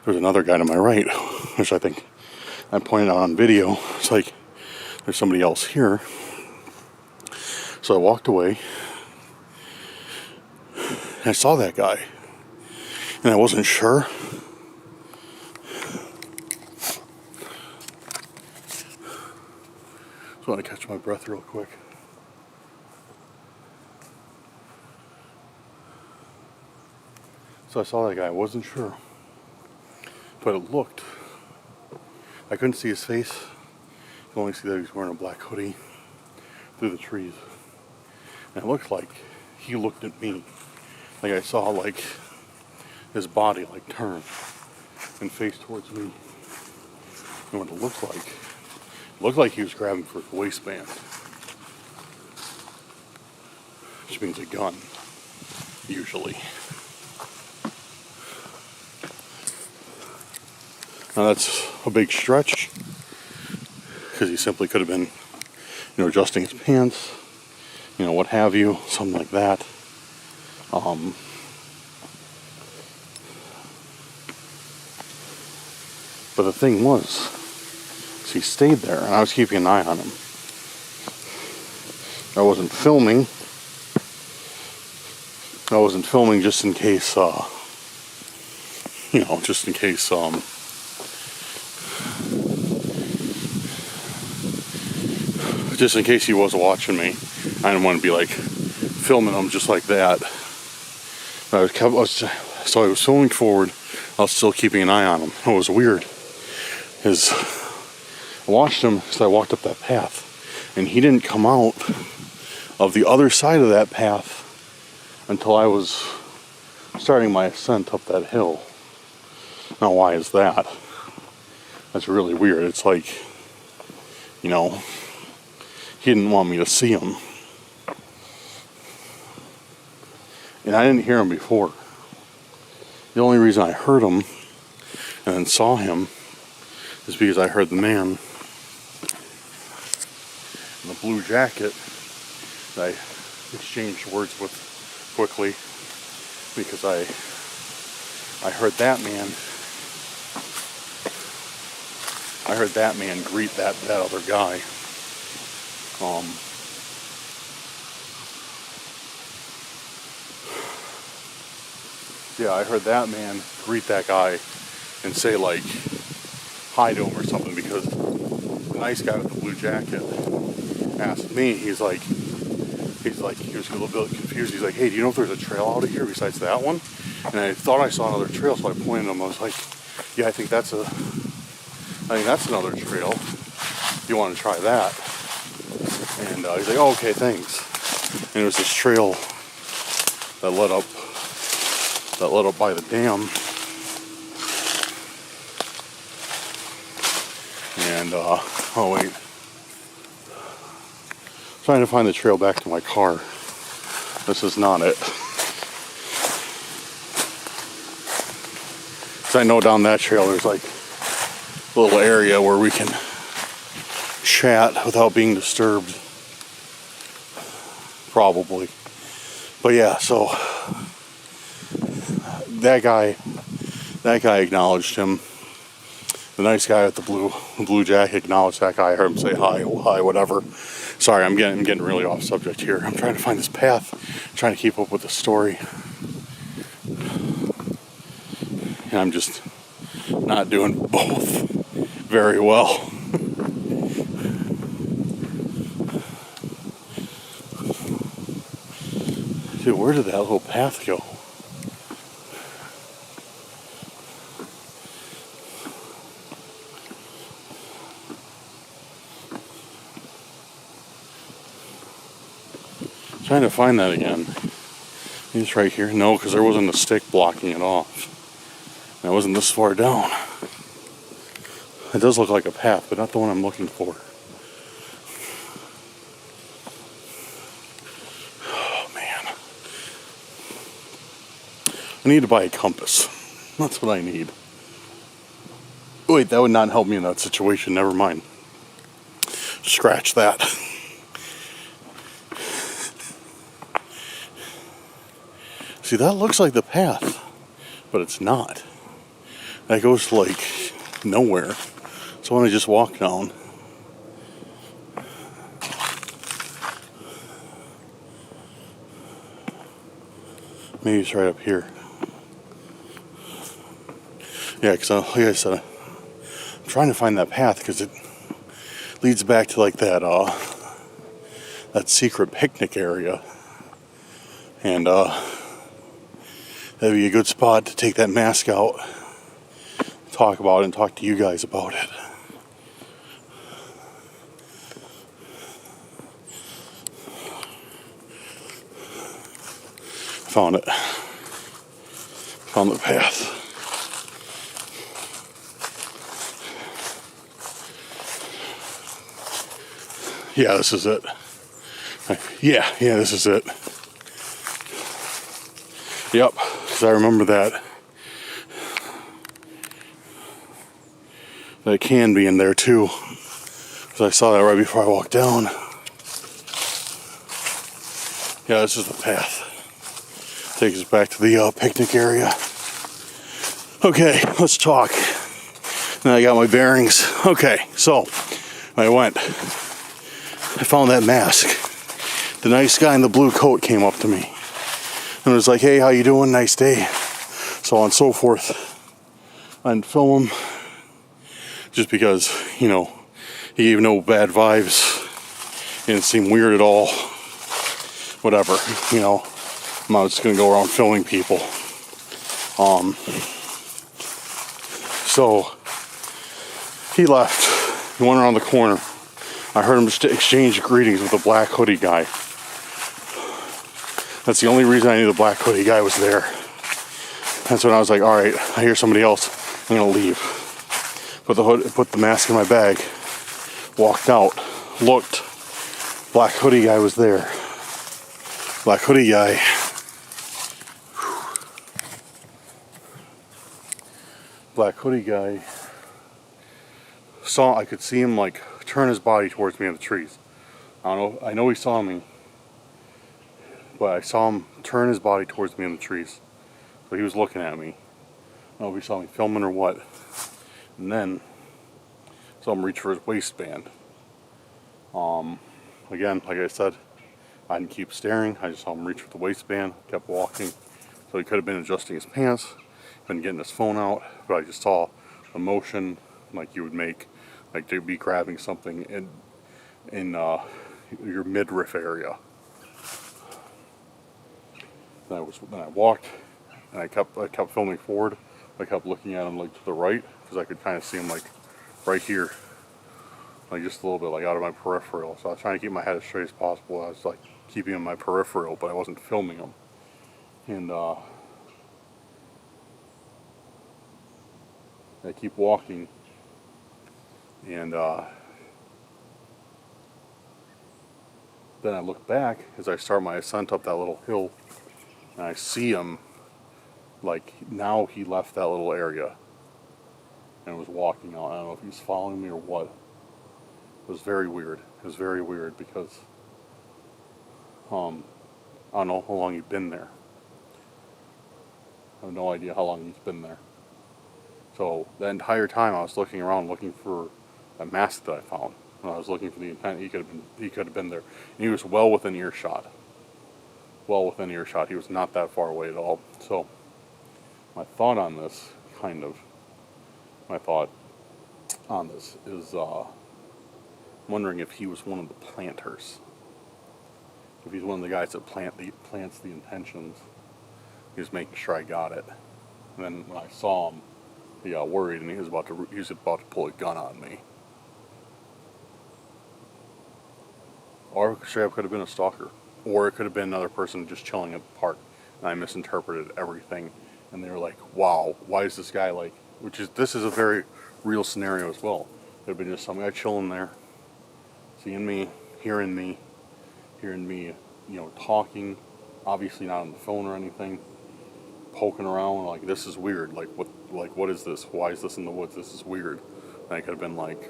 there was another guy to my right, which I think I pointed out on video. It's like, there's somebody else here. So I walked away, and I saw that guy, and I wasn't sure. So I want to catch my breath real quick. So I saw that guy, I wasn't sure. But it looked, I couldn't see his face. I could only see that he was wearing a black hoodie through the trees. And it looked like he looked at me. Like I saw like his body like turn and face towards me. And what it looked like he was grabbing for his waistband. Which means a gun, usually. Now that's a big stretch, because he simply could have been, adjusting his pants, what have you, something like that. But the thing was, he stayed there, and I was keeping an eye on him. I wasn't filming. Just in case, just in case, just in case he was watching me. I didn't want to be like filming him just like that. So I was filming forward. I was still keeping an eye on him. What was weird is I watched him as I walked up that path, and he didn't come out of the other side of that path until I was starting my ascent up that hill. Now, why is that? That's really weird. It's like, he didn't want me to see him. And I didn't hear him before. The only reason I heard him and then saw him is because I heard the man in the blue jacket that I exchanged words with quickly, because I heard that man greet that other guy. Yeah, I heard that man greet that guy and say like hi to him or something, because the nice guy with the blue jacket asked me, he was a little bit confused. He's like, hey, do you know if there's a trail out of here besides that one? And I thought I saw another trail, so I pointed at him. I was like, yeah, I think that's another trail. You want to try that? And he's like, oh, okay, thanks. And it was this trail that led up by the dam. And oh wait, trying to find the trail back to my car. This is not it. So I know down that trail there's like a little area where we can chat without being disturbed. Probably. But yeah, so that guy acknowledged him. The nice guy with the blue jacket acknowledged that guy. I heard him say hi, whatever. Sorry, I'm getting really off subject here. I'm trying to find this path, trying to keep up with the story. And I'm just not doing both very well. Dude, where did that little path go? Trying to find that again. It's right here. No, because there wasn't a stick blocking it off. And I wasn't this far down. It does look like a path, but not the one I'm looking for. Oh, man. I need to buy a compass. That's what I need. Wait, that would not help me in that situation. Never mind. Scratch that. See, that looks like the path. but it's not. That goes like nowhere. So when I just walk down, maybe it's right up here. Yeah, because like I said, I'm trying to find that path because it leads back to like that secret picnic area, and that'd be a good spot to take that mask out, talk about it, and talk to you guys about it. Found it. Found the path. Yeah, this is it. Yeah, this is it. Yep, because I remember that. That can be in there too. Because I saw that right before I walked down. Yeah, this is the path. Takes us back to the picnic area. Okay, let's talk. Now I got my bearings. Okay, so I found that mask. The nice guy in the blue coat came up to me and was like, "Hey, how you doing? Nice day." So on and so forth. I didn't film him just because, he gave no bad vibes. He didn't seem weird at all. Whatever, I'm not just gonna go around filming people. So he left. He went around the corner. I heard him exchange greetings with the black hoodie guy. That's the only reason I knew the black hoodie guy was there. That's when I was like, all right, I hear somebody else. I'm gonna leave. Put the mask in my bag. Walked out. Looked. Black hoodie guy was there. Black hoodie guy. Black hoodie guy. I could see him like turn his body towards me in the trees. I don't know. I know he saw me, but I saw him turn his body towards me in the trees. So he was looking at me. I don't know if he saw me filming or what. And then saw him reach for his waistband. Again, like I said, I didn't keep staring. I just saw him reach for the waistband. Kept walking. So he could have been adjusting his pants, been getting his phone out. But I just saw a motion like you would make, like to be grabbing something in your midriff area. Then I walked, and I kept filming forward. I kept looking at him like to the right because I could kind of see him like right here, like just a little bit like out of my peripheral. So I was trying to keep my head as straight as possible. I was like keeping him in my peripheral, but I wasn't filming him. And I keep walking, and then I look back as I start my ascent up that little hill, and I see him, like now he left that little area and was walking out. I don't know if he's following me or what. It was very weird. It was very weird because I don't know how long he'd been there. I have no idea how long he's been there. So the entire time I was looking around looking for a mask that I found. When I was looking for the intent, he could have been there. And he was well within earshot. Well within earshot. He was not that far away at all. So my thought on this is wondering if he was one of the planters. If he's one of the guys that plants the intentions. He was making sure I got it. And then when I saw him, he got worried and he was about to pull a gun on me. Or it could have been a stalker. Or it could have been another person just chilling at the park. And I misinterpreted everything. And they were like, wow, why is this guy like... This is a very real scenario as well. It could have been just some guy chilling there. Seeing me, hearing me, talking. Obviously not on the phone or anything. Poking around, like, this is weird. Like, what is this? Why is this in the woods? This is weird. And I could have been like,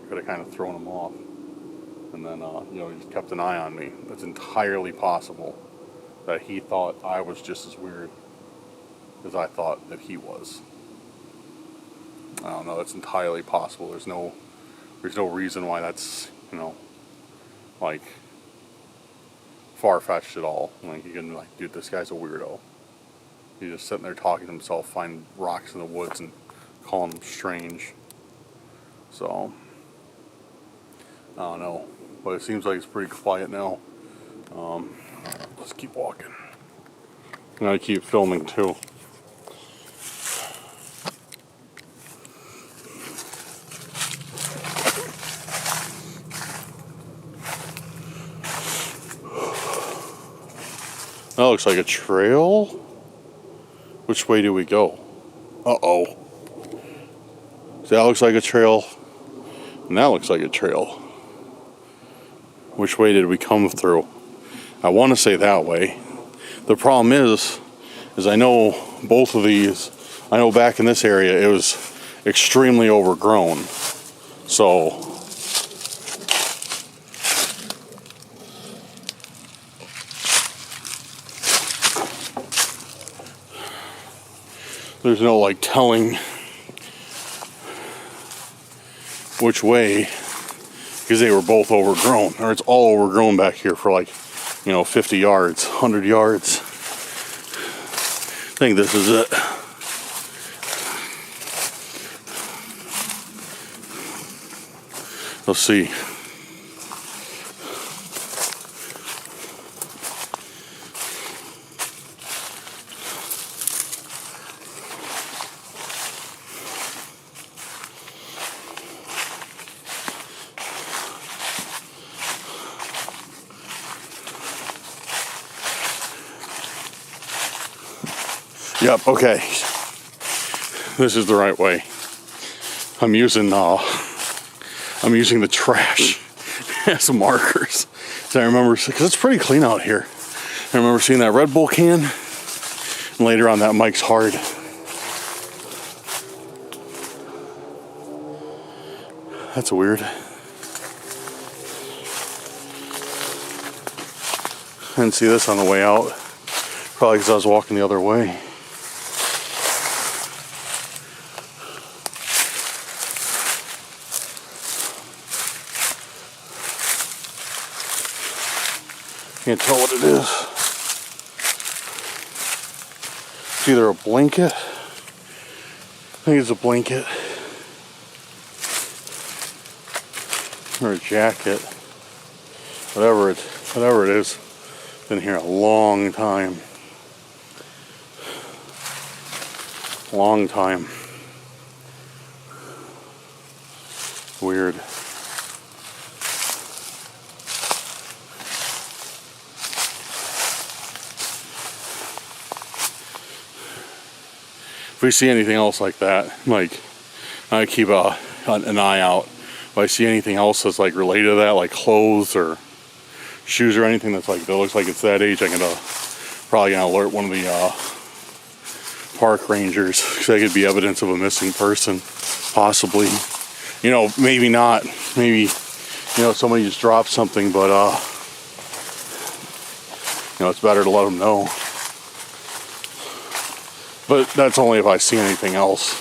could have kind of thrown him off. and then he kept an eye on me. It's entirely possible that he thought I was just as weird as I thought that he was. I don't know. It's entirely possible. There's no reason why that's like far-fetched at all. Like you can dude, this guy's a weirdo. He's just sitting there talking to himself, finding rocks in the woods and calling them strange. So I don't know, but it seems like it's pretty quiet now. Let's keep walking. I'm gonna keep filming too. That looks like a trail. Which way do we go? Uh-oh. That looks like a trail. And that looks like a trail. Which way did we come through? I want to say that way. The problem is I know both of these. I know back in this area it was extremely overgrown. So there's no telling which way, because they were both overgrown, or it's all overgrown back here for 50 yards, 100 yards. I think this is it. Let's see. Yep, okay. This is the right way. I'm using the trash as markers. So I remember, because it's pretty clean out here. I remember seeing that Red Bull can, and later on that Mike's Hard. That's weird. I didn't see this on the way out. Probably because I was walking the other way. Can't tell what it is. It's either a blanket. I think it's a blanket. Or a jacket. Whatever it is. Been here a long time. Long time. Weird. If we see anything else like that, I keep an eye out. If I see anything else that's related to that, like clothes or shoes or anything that's that looks like it's that age, I'm probably gonna alert one of the park rangers, because that could be evidence of a missing person, possibly. Maybe not. Maybe somebody just dropped something, but it's better to let them know. But that's only if I see anything else.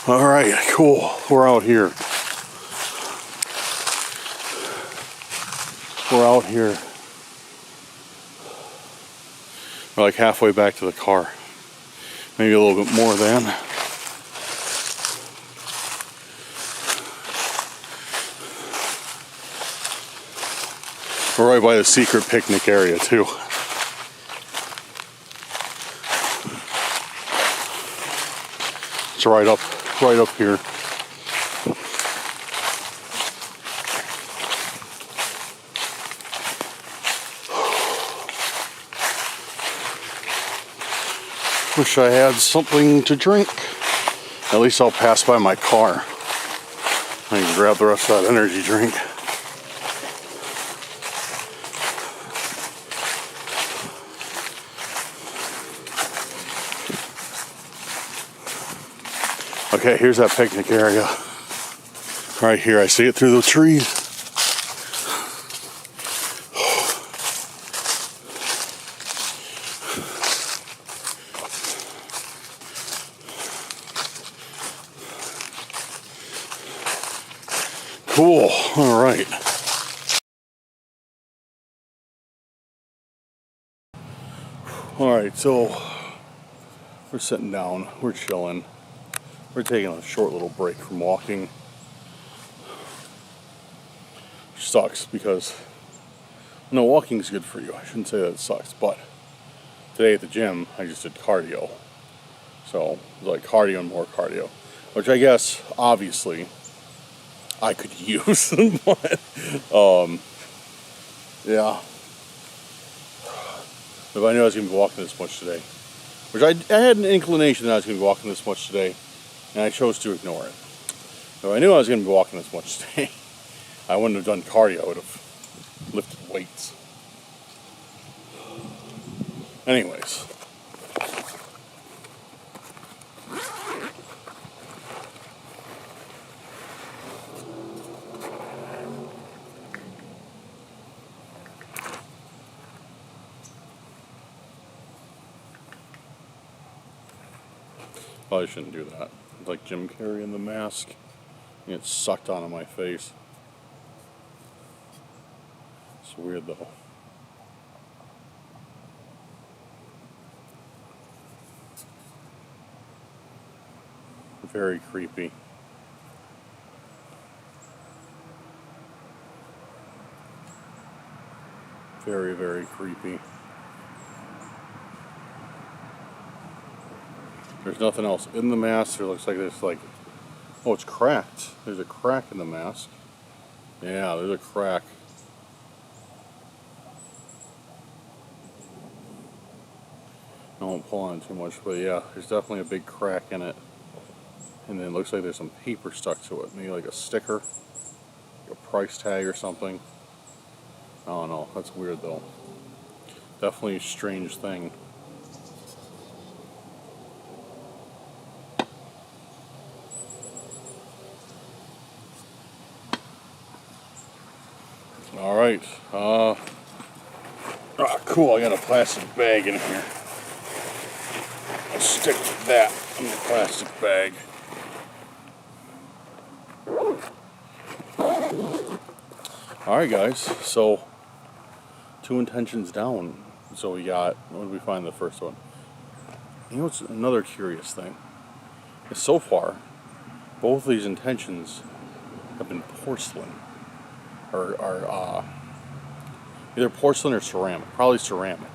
All right, cool. We're out here. We're halfway back to the car. Maybe a little bit more than. We're right by the secret picnic area too. It's right up here. Wish I had something to drink. At least I'll pass by my car. I can grab the rest of that energy drink. Okay, here's that picnic area. Right here, I see it through the trees. Cool, all right. All right, so we're sitting down, we're chilling. We're taking a short little break from walking. Which sucks because, no, walking's good for you. I shouldn't say that it sucks, but today at the gym, I just did cardio. So, it was like cardio and more cardio. Which I guess, obviously, I could use, but, yeah. If I knew I was going to be walking this much today, which I had an inclination that I was going to be walking this much today, and I chose to ignore it. If I knew I was going to be walking this much today, I wouldn't have done cardio, I would have lifted weights. Anyways. Probably shouldn't do that. It's like Jim Carrey in The Mask. It gets sucked onto my face. It's weird though. Very creepy. Very, very creepy. There's nothing else in the mask. It looks like there's like, oh, it's cracked. There's a crack in the mask. Yeah, there's a crack. I won't pull on it too much, but yeah, there's definitely a big crack in it. And then it looks like there's some paper stuck to it. Maybe like a sticker, like a price tag or something. I don't know. That's weird though. Definitely a strange thing. All right. Cool. I got a plastic bag in here. I'll stick with that in the plastic bag. All right, guys. So 2 intentions down. So we got. What did we find the first one? You know what's another curious thing? Is so far, both of these intentions have been porcelain. Or either porcelain or ceramic. Probably ceramic.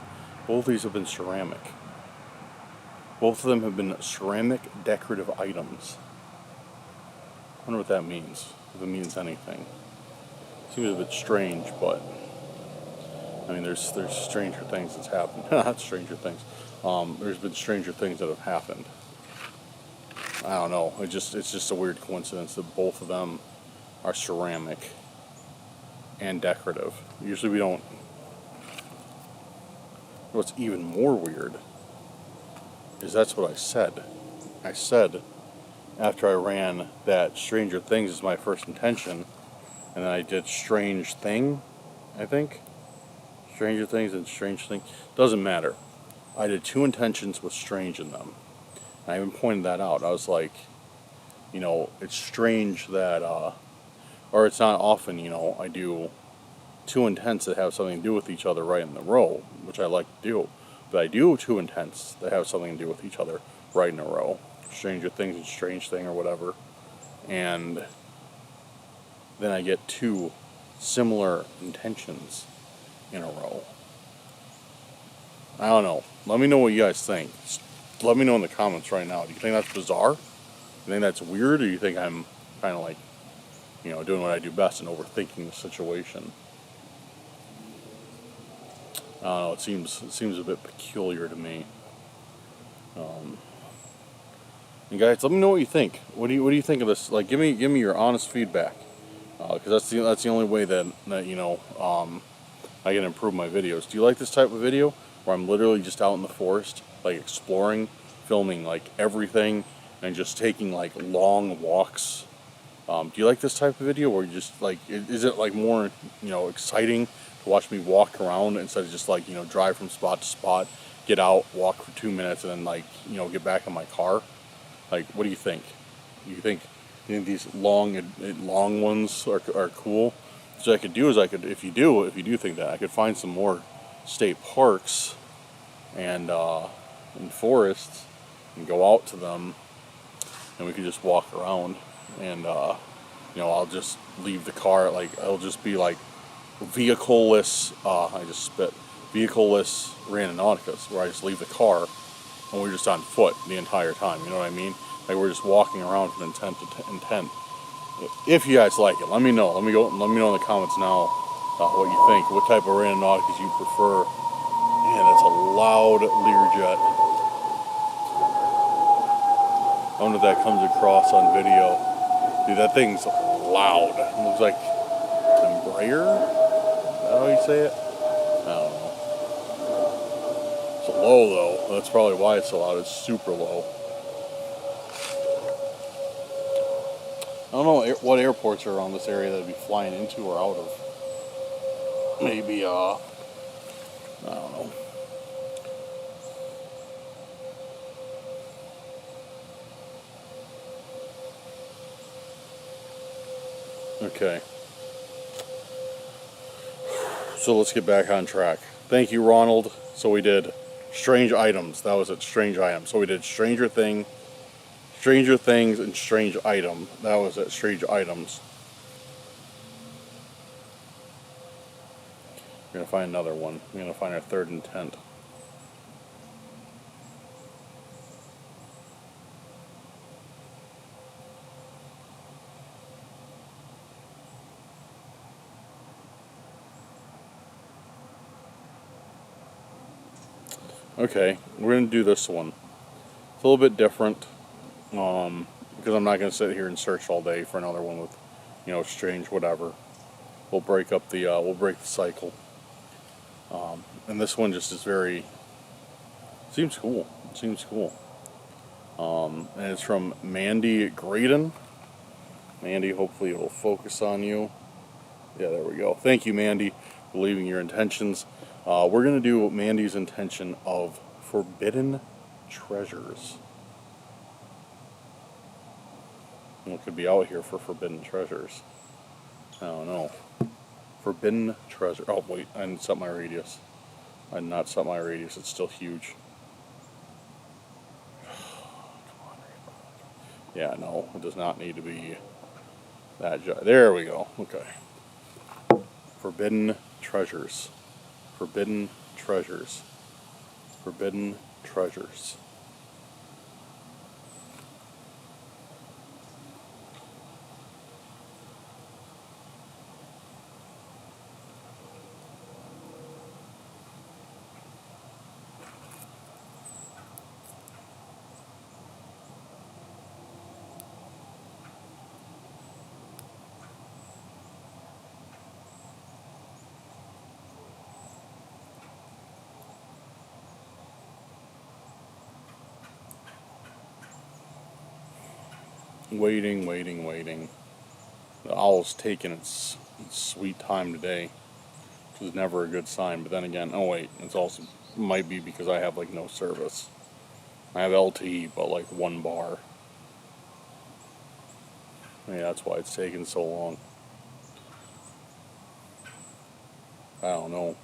Both of these have been ceramic. Both of them have been ceramic decorative items. I wonder what that means. If it means anything. Seems a bit strange, but I mean, there's stranger things that's happened. Not stranger things. There's been stranger things that have happened. I don't know. It's just a weird coincidence that both of them are ceramic and decorative. Usually we don't. What's even more weird is that's what I said. I said after I ran that Stranger Things is my first intention, and then I did Strange Thing, I think. Stranger Things and Strange Thing. Doesn't matter. I did 2 intentions with strange in them. And I even pointed that out. I was like, you know, it's strange that, or it's not often, you know, I do 2 intents that have something to do with each other right in a row, which I like to do. But I do 2 intents that have something to do with each other right in a row. Stranger Things and Strange Thing or whatever. And then I get 2 similar intentions in a row. I don't know. Let me know what you guys think. Just let me know in the comments right now. Do you think that's bizarre? Do you think that's weird? Or do you think I'm kind of like, you know, doing what I do best and overthinking the situation? I don't know. It seems a bit peculiar to me. And guys, let me know what you think. What do you think of this? Like, give me your honest feedback, because that's the only way that you know I can improve my videos. Do you like this type of video where I'm literally just out in the forest, like exploring, filming like everything, and just taking like long walks. Do you like this type of video, or you just like, is it like more, exciting to watch me walk around instead of just like, drive from spot to spot, get out, walk for 2 minutes, and then like, get back in my car? Like, what do you think? You think these long ones are cool? So I could do is if you do think that, I could find some more state parks and forests and go out to them, and we could just walk around, and I'll just leave the car, like it'll just be like vehicleless, I just spit, vehicleless Randonauticas, where I just leave the car and we're just on foot the entire time, you know what I mean? Like we're just walking around from intent to intent. If you guys like it, let me know. Let me know in the comments now what you think, what type of Randonauticas you prefer. Man, that's a loud Learjet. I wonder if that comes across on video. Dude, that thing's loud. It looks like an Embraer? Is that how you say it? I don't know. It's low though. That's probably why it's so loud. It's super low. I don't know what airports are around this area that I'd be flying into or out of. Maybe, I don't know. Okay. So let's get back on track. Thank you, Ronald. So we did strange items. That was it, strange items. So we did Stranger Things, and strange item. That was it, strange items. We're gonna find another one. We're gonna find our third intent. Okay, we're gonna do this one. It's a little bit different, because I'm not gonna sit here and search all day for another one with, strange whatever. We'll break up the cycle. And this one just is seems cool. It seems cool. And it's from Mandy Graydon. Mandy, hopefully it'll focus on you. Yeah, there we go. Thank you, Mandy, for leaving your intentions. We're going to do Mandy's intention of forbidden treasures. What could be out here for forbidden treasures? I don't know. Forbidden treasure. Oh, wait, I didn't set my radius. I did not set my radius. It's still huge. Yeah, no, it does not need to be that. There we go. Okay. Forbidden treasures. Forbidden treasures. Forbidden treasures. Waiting. The owl's taking its sweet time today, which is never a good sign. But then again, oh wait, it's also might be because I have like no service. I have LTE, but like 1 bar. Yeah, that's why it's taking so long. I don't know.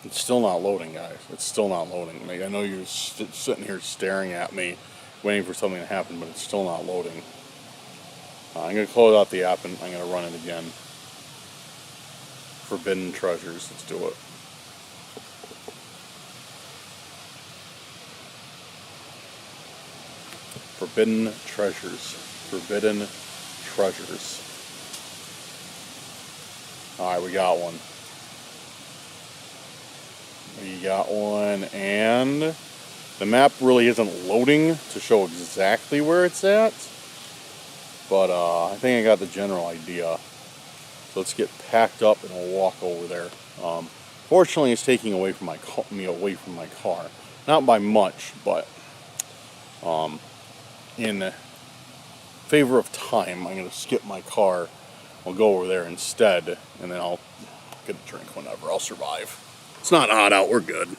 It's still not loading, guys. It's still not loading. Like, I know you're sitting here staring at me, waiting for something to happen, but it's still not loading. I'm going to close out the app and I'm going to run it again. Forbidden treasures. Let's do it. Forbidden treasures. Forbidden treasures. Alright, we got one. We got one, and the map really isn't loading to show exactly where it's at. But I think I got the general idea. So let's get packed up and we'll walk over there. Fortunately, it's taking away from me away from my car. Not by much, but in favor of time, I'm going to skip my car. I'll go over there instead, and then I'll get a drink whenever. I'll survive. It's not hot out. We're good.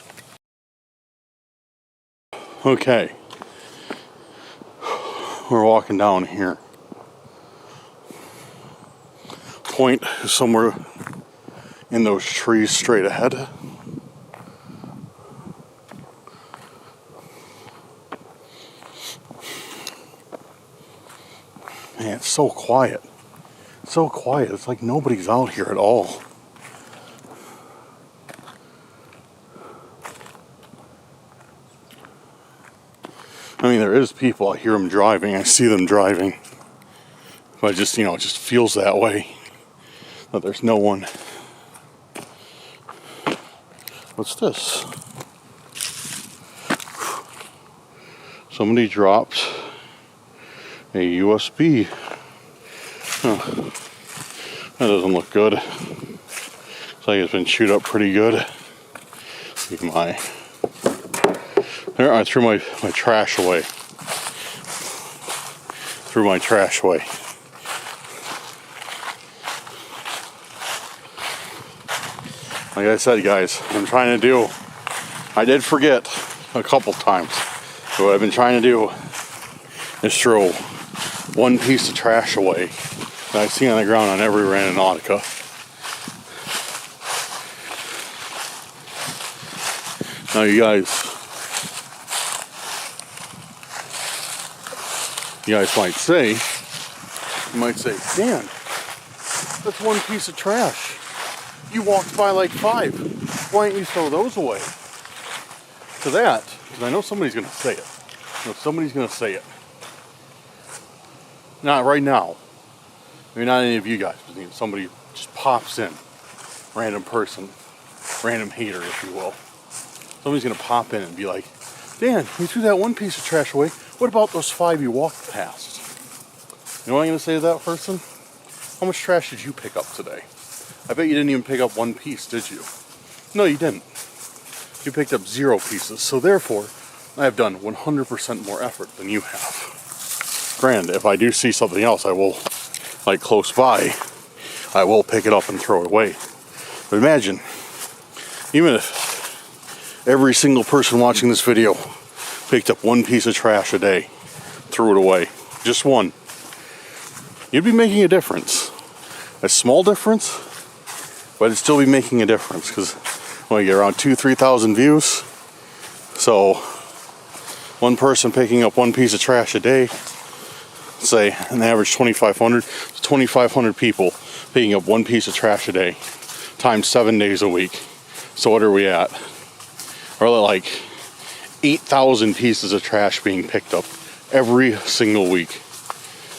Okay. We're walking down here. Point is somewhere in those trees straight ahead. Man, it's so quiet. So quiet. It's like nobody's out here at all. I mean, there is people. I hear them driving. I see them driving. But just, it just feels that way. But there's no one. What's this? Somebody dropped a USB. Huh. That doesn't look good. Looks like it's been chewed up pretty good. There, I threw my trash away. Threw my trash away. Like I said, guys, I'm trying to do, I did forget a couple times. So what I've been trying to do is throw one piece of trash away that I see on the ground on every Randonautica. Now you guys might say, Dan, that's one piece of trash. You walked by like 5. Why don't you throw those away? To that, because I know somebody's going to say it. Somebody's going to say it. Not right now. Maybe not any of you guys. But somebody just pops in. Random person. Random hater, if you will. Somebody's going to pop in and be like, Dan, you threw that one piece of trash away. What about those 5 you walked past? You know what I'm going to say to that person? How much trash did you pick up today? I bet you didn't even pick up one piece, did you? No, you didn't. You picked up 0 pieces. So therefore, I have done 100% more effort than you have. Granted, if I do see something else, I will, like close by, I will pick it up and throw it away. But imagine, even if every single person watching this video picked up one piece of trash a day, threw it away, just one, you'd be making a difference. A small difference, but it'd still be making a difference because you get around 2,000-3,000 views. So one person picking up one piece of trash a day, say an average 2,500, 2,500 people picking up one piece of trash a day times 7 days a week. So what are we at? We're at like 8,000 pieces of trash being picked up every single week.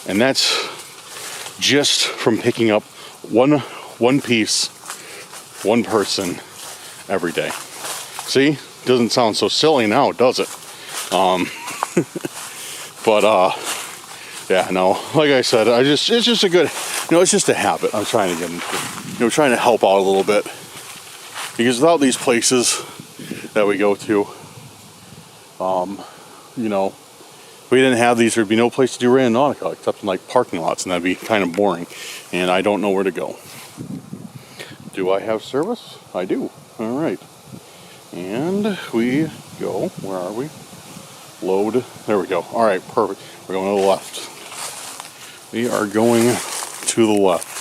And that's just from picking up one piece, one person every day. See? Doesn't sound so silly now, does it? Yeah, no. Like I said, it's just a good, it's just a habit I'm trying to get into. Trying to help out a little bit. Because without these places that we go to, if we didn't have these, there'd be no place to do Randonautica except in like parking lots, and that'd be kind of boring. And I don't know where to go. Do I have service? I do. All right. And we go. Where are we? Load. There we go. All right, perfect. We're going to the left. We are going to the left.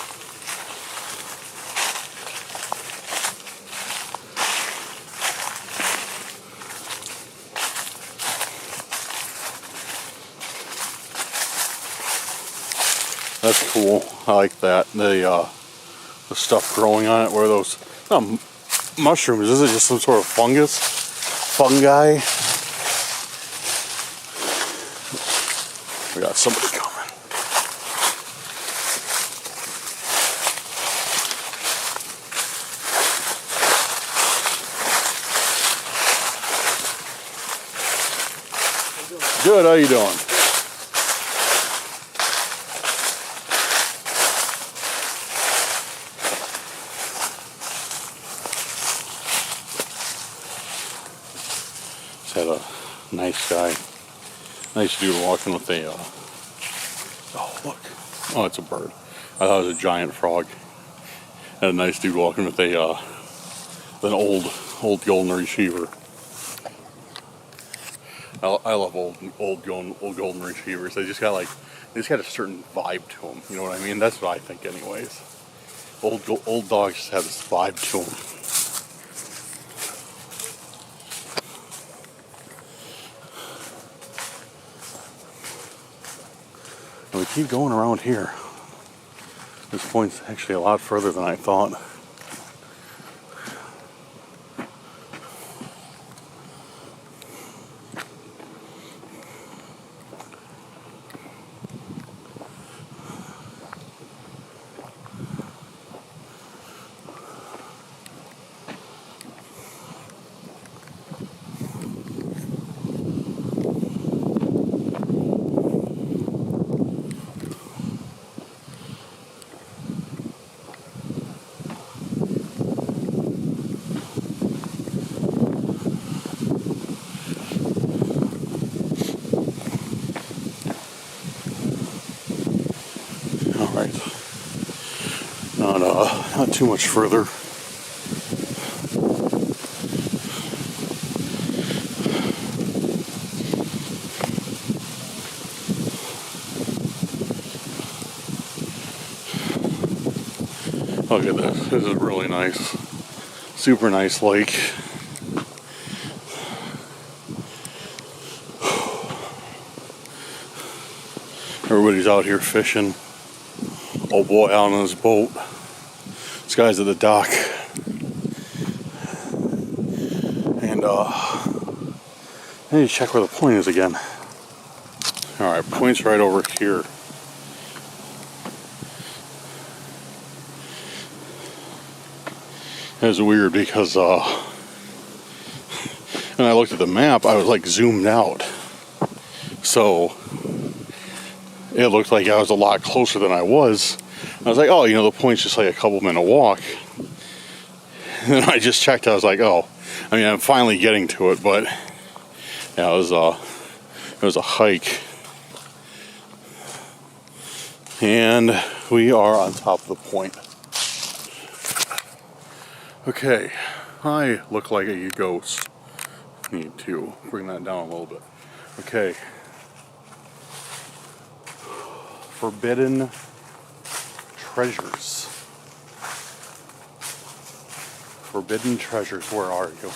That's cool. I like that. The stuff growing on it. What are those? Not mushrooms. Is it just some sort of fungus? Fungi? We got somebody coming. Good, how you doing? Just had a nice guy, nice dude walking with a, oh look, oh it's a bird. I thought it was a giant frog. Had a nice dude walking with a, an old golden retriever. I love old golden retrievers. They just got a certain vibe to them. You know what I mean? That's what I think, anyways. Old dogs just have this vibe to them. And we keep going around here. This point's actually a lot further than I thought. Not too much further. Look at this. This is really nice. Super nice lake. Everybody's out here fishing. Old boy out on his boat. This guy's at the dock. And I need to check where the point is again. Alright, point's right over here. It was weird because when I looked at the map, I was like zoomed out. So it looked like I was a lot closer than I was. I was like, oh, you know, the point's just like a couple-minute walk. And then I just checked, I was like, oh, I mean, I'm finally getting to it, but yeah, it was a hike. And we are on top of the point. Okay, I look like a ghost. Need to bring that down a little bit. Okay. Forbidden treasures. Forbidden treasures, where are you?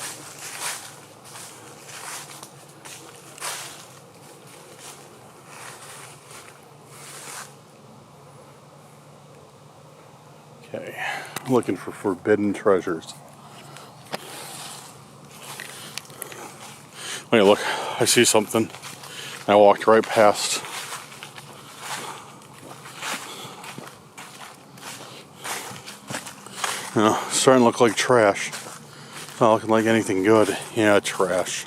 Okay, I'm looking for forbidden treasures. Wait, look, I see something. I walked right past. Starting to look like trash. It's not looking like anything good. Yeah, trash.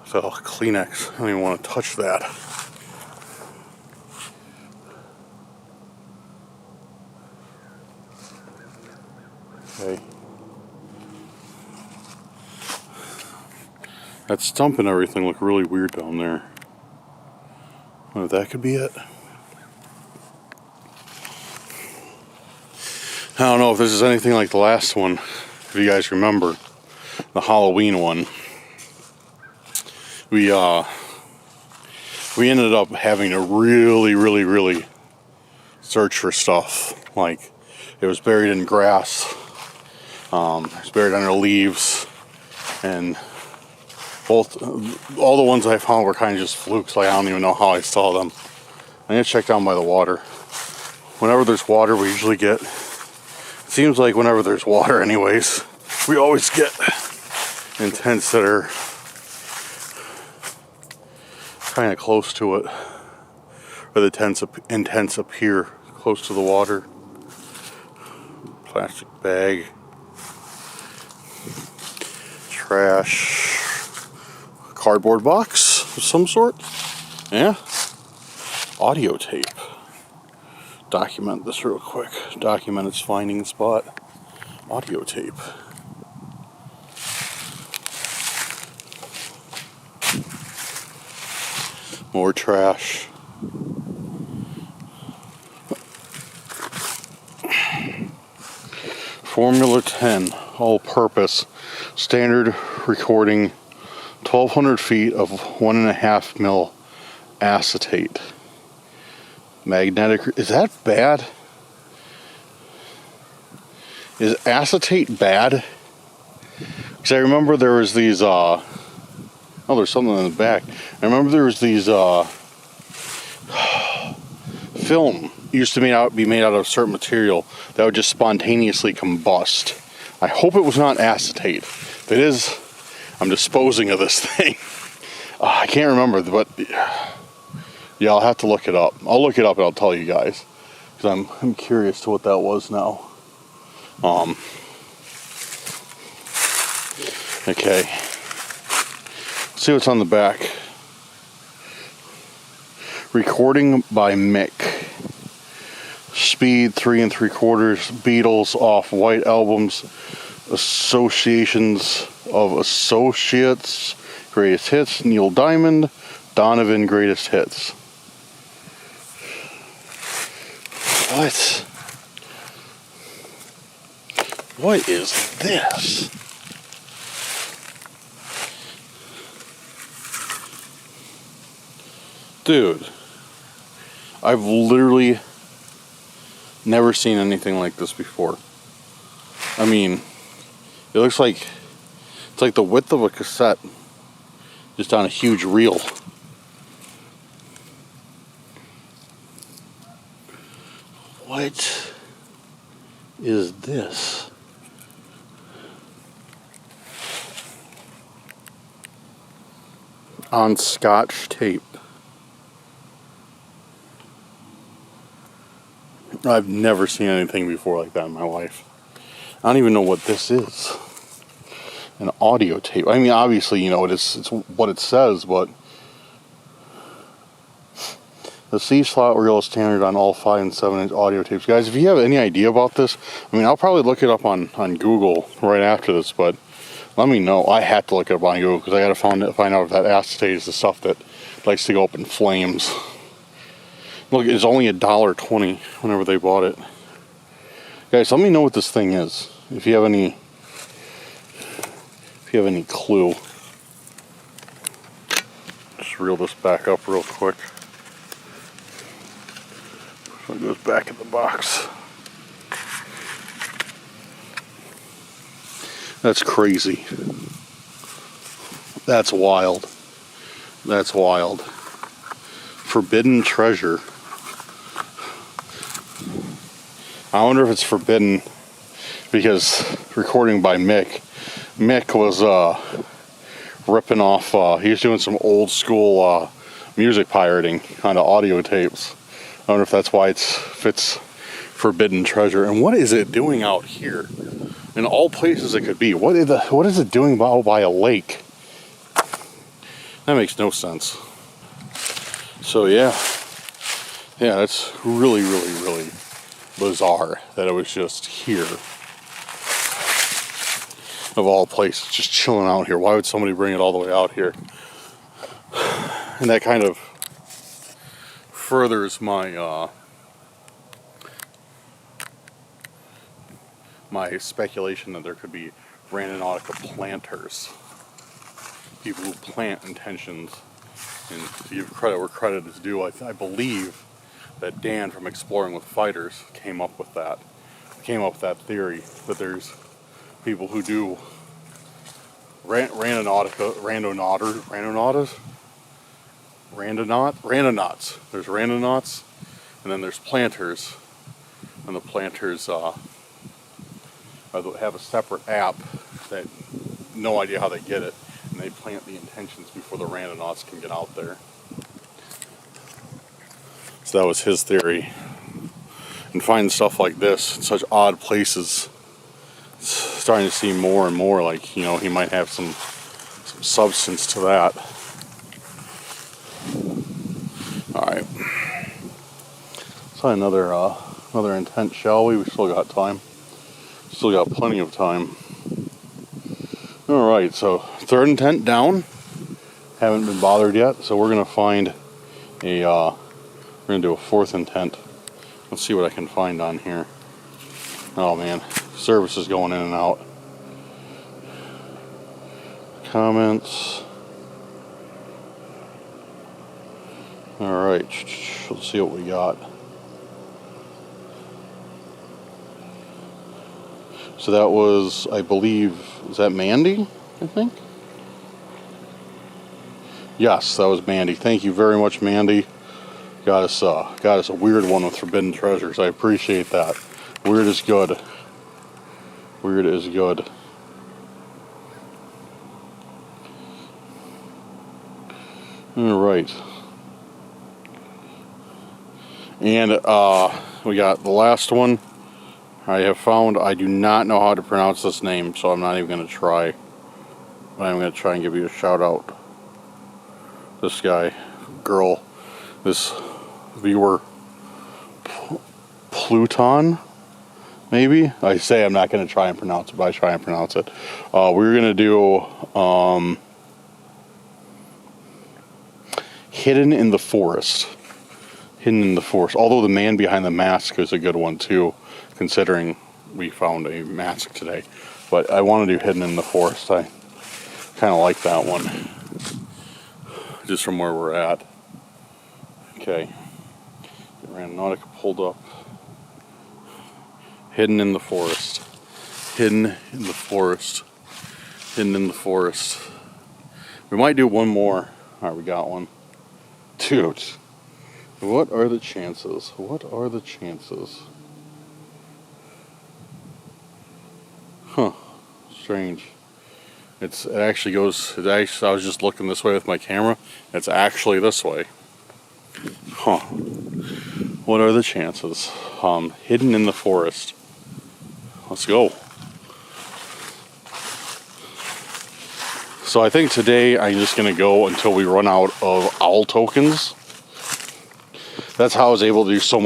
So, Kleenex. I don't even want to touch that. Okay. That stump and everything look really weird down there. I wonder if that could be it. I don't know if this is anything like the last one, if you guys remember, the Halloween one. We ended up having to really search for stuff. Like, it was buried in grass, it was buried under leaves, and all the ones I found were kind of just flukes. Like, I don't even know how I saw them. I need to check down by the water. Whenever there's water, we usually get, it seems like whenever there's water anyways, we always get intents that are kind of close to it, or the intents appear close to the water. Plastic bag, trash, cardboard box of some sort. Yeah. Audio tape. Document this real quick. Document its finding spot. Audio tape. More trash. Formula 10, all-purpose, standard recording, 1,200 feet of 1.5 mil acetate. Magnetic, is that bad? Is acetate bad? Because I remember there was these, oh, there's something in the back. I remember there was these, film used to be made out of a certain material that would just spontaneously combust. I hope it was not acetate. If it is, I'm disposing of this thing. I can't remember, but yeah, I'll have to look it up. I'll look it up and I'll tell you guys, because I'm curious to what that was now. Okay. Let's see what's on the back. Recording by Mick. Speed 3 3/4. Beatles off White albums. Associations of Associates. Greatest hits. Neil Diamond. Donovan greatest hits. What? What is this? Dude, I've literally never seen anything like this before. I mean, it looks like it's like the width of a cassette, just on a huge reel. What is this? On Scotch tape. I've never seen anything before like that in my life. I don't even know what this is. An audio tape. I mean, obviously, you know, it's what it says, but the C-slot reel is standard on all 5 and 7-inch audio tapes. Guys, if you have any idea about this, I mean, I'll probably look it up on Google right after this, but let me know. I had to look it up on Google because I got to find out if that acetate is the stuff that likes to go up in flames. Look, it's only $1.20 whenever they bought it. Guys, let me know what this thing is. If you have any clue. Just reel this back up real quick. So it goes back in the box. That's crazy. That's wild. That's wild. Forbidden treasure. I wonder if it's forbidden because recording by Mick. Mick was ripping off, he was doing some old school music pirating on the audio tapes. I wonder if that's why it's forbidden treasure. And what is it doing out here? In all places it could be. What is it doing by a lake? That makes no sense. So yeah, that's really, really, really bizarre that it was just here. Of all places, just chilling out here. Why would somebody bring it all the way out here? And that kind of furthers my my speculation that there could be Randonautica planters. People who plant intentions. And to give credit where credit is due, I believe that Dan from Exploring with Fighters came up with that. Came up with that theory that there's people who do randonauts. There's randonauts, and then there's planters, and the planters have a separate app that no idea how they get it, and they plant the intentions before the randonauts can get out there. So that was his theory. And find stuff like this in such odd places. It's starting to see more and more like, you know, he might have some substance to that. Alright. Let's try another intent, shall we? We still got time. Still got plenty of time. Alright, so third intent down. Haven't been bothered yet, so we're gonna find a we're gonna do a fourth intent. Let's see what I can find on here. Oh man, service is going in and out. Comments. Alright, let's see what we got. So that was, I believe, is that Mandy, I think? Yes, that was Mandy. Thank you very much, Mandy. Got us a weird one with Forbidden Treasures. I appreciate that. Weird is good. Weird is good. Alright. And we got the last one. I have found, I do not know how to pronounce this name, so I'm not even going to try. But I'm going to try and give you a shout out. This guy, girl, this viewer, Pluton, maybe? I say I'm not going to try and pronounce it, but I try and pronounce it. We're going to do Hidden in the Forest. Hidden in the Forest. Although the man behind the mask is a good one too, considering we found a mask today. But I want to do Hidden in the Forest. I kind of like that one. Just from where we're at. Okay. Get Randonautica pulled up. Hidden in the Forest. Hidden in the Forest. Hidden in the Forest. We might do one more. Alright, we got one. Dude. What are the chances? What are the chances? Huh. Strange. It actually goes, I was just looking this way with my camera. It's actually this way. Huh. What are the chances? Hidden in the Forest. Let's go. So I think today I'm just going to go until we run out of owl tokens. That's how I was able to do so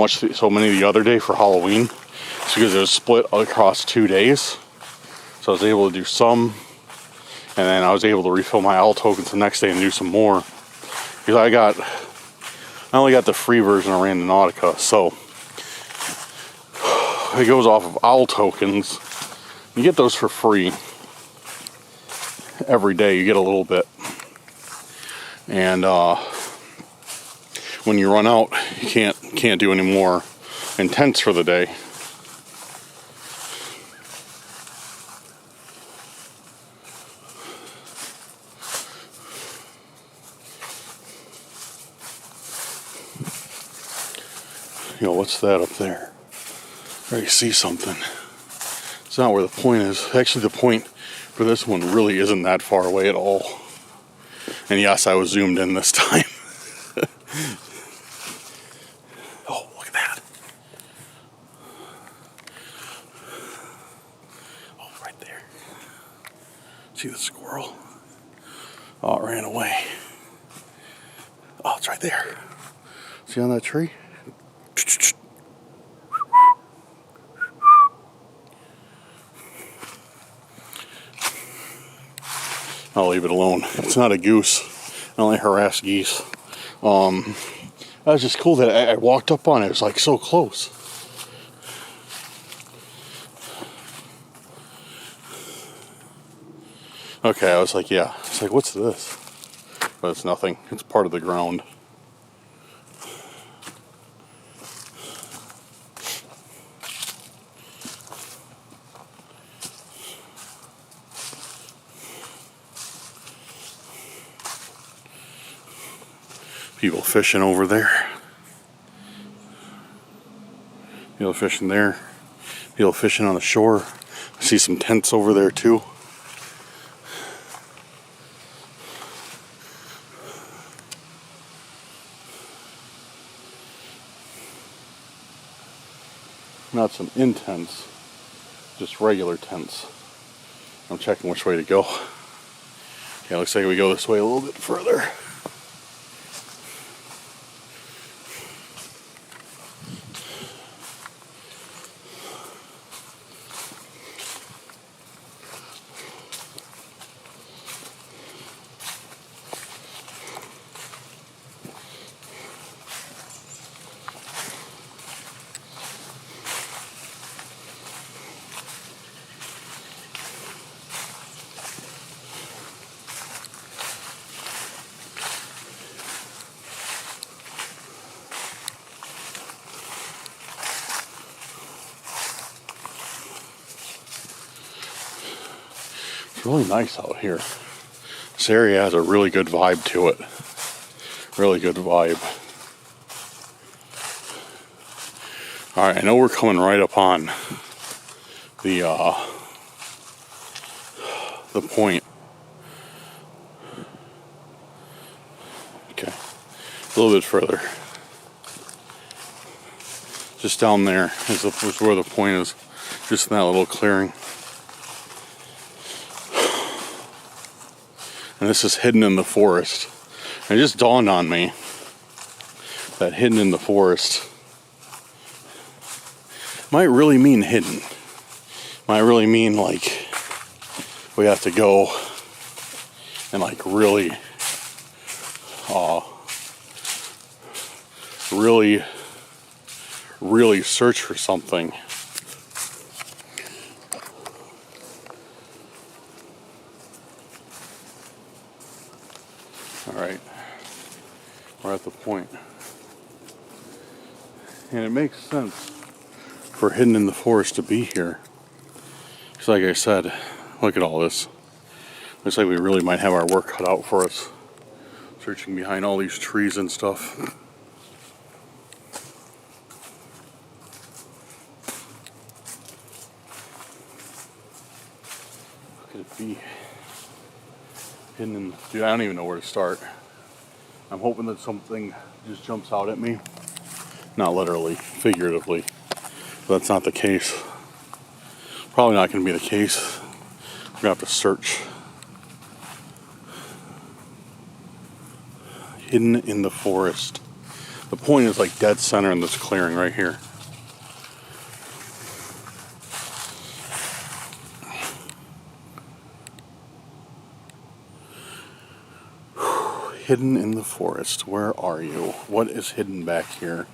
many the other day for Halloween. It's because it was split across 2 days. So I was able to do some, and then I was able to refill my owl tokens the next day and do some more. Because I only got the free version of Randonautica, so it goes off of owl tokens. You get those for free every day. You get a little bit, and when you run out, you can't do any more intents for the day. Yo, what's that up there? I already see something. It's not where the point is. Actually, the point for this one really isn't that far away at all. And yes, I was zoomed in this time. Oh, look at that. Oh, right there. See the squirrel? Oh, it ran away. Oh, it's right there. See on that tree? I'll leave it alone. It's not a goose. I only harass geese. That was just cool that I walked up on it. It was like so close. Okay, I was like, yeah. It's like, what's this? But it's nothing. It's part of the ground. People fishing over there. People fishing there. People fishing on the shore. I see some tents over there too. Not some intents, just regular tents. I'm checking which way to go. Okay, looks like we go this way a little bit further. It's really nice out here. This area has a really good vibe to it. Really good vibe. Alright, I know we're coming right up on the point. Okay. A little bit further. Just down there is where the point is. Just in that little clearing. And this is hidden in the forest. And it just dawned on me that hidden in the forest might really mean hidden. Might really mean like we have to go and like really search for something. Alright, we're at the point. And it makes sense for hidden in the forest to be here. Because like I said, look at all this. Looks like we really might have our work cut out for us. Searching behind all these trees and stuff. Could it be hidden in... Dude, I don't even know where to start. I'm hoping that something just jumps out at me. Not literally, figuratively. But that's not the case. Probably not going to be the case. We're going to have to search. Hidden in the forest. The point is like dead center in this clearing right here. Hidden in the forest. Where are you? What is hidden back here?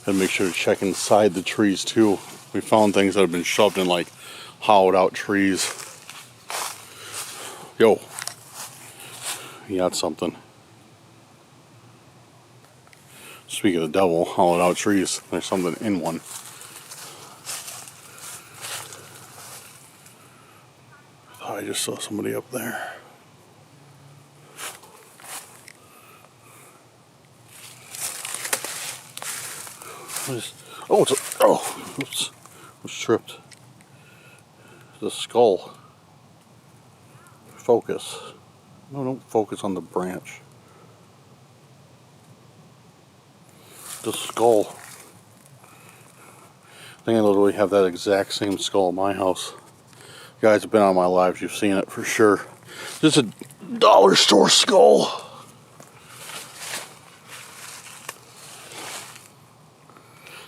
Gotta make sure to check inside the trees too. We found things that have been shoved in like hollowed out trees. Yo, you got something. Speaking of the devil, hollowed out trees, there's something in one. I thought I just saw somebody up there. Oops, I was tripped. The skull. Focus. No, don't focus on the branch. The skull. I think I literally have that exact same skull in my house. You guys have been on my lives, you've seen it for sure. Just a dollar store skull.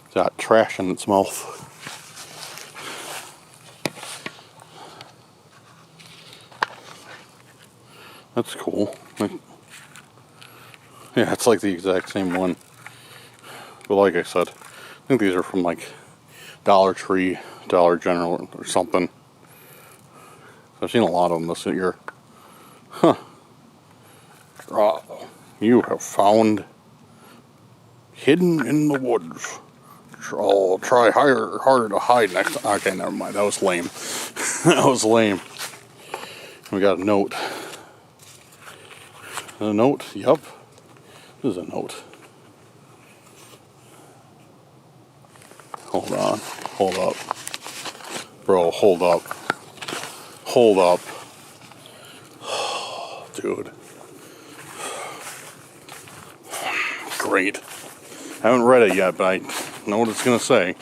It's got trash in its mouth. That's cool. Yeah, it's like the exact same one. But like I said, I think these are from like Dollar Tree, Dollar General, or something. I've seen a lot of them this year. Huh. You have found hidden in the woods. I'll try harder to hide next time. Okay, never mind. That was lame. That was lame. We got a note. A note? Yup. This is a note. Hold on. Hold up. Bro, hold up. Hold up. Dude. Great. I haven't read it yet, but I know what it's going to say.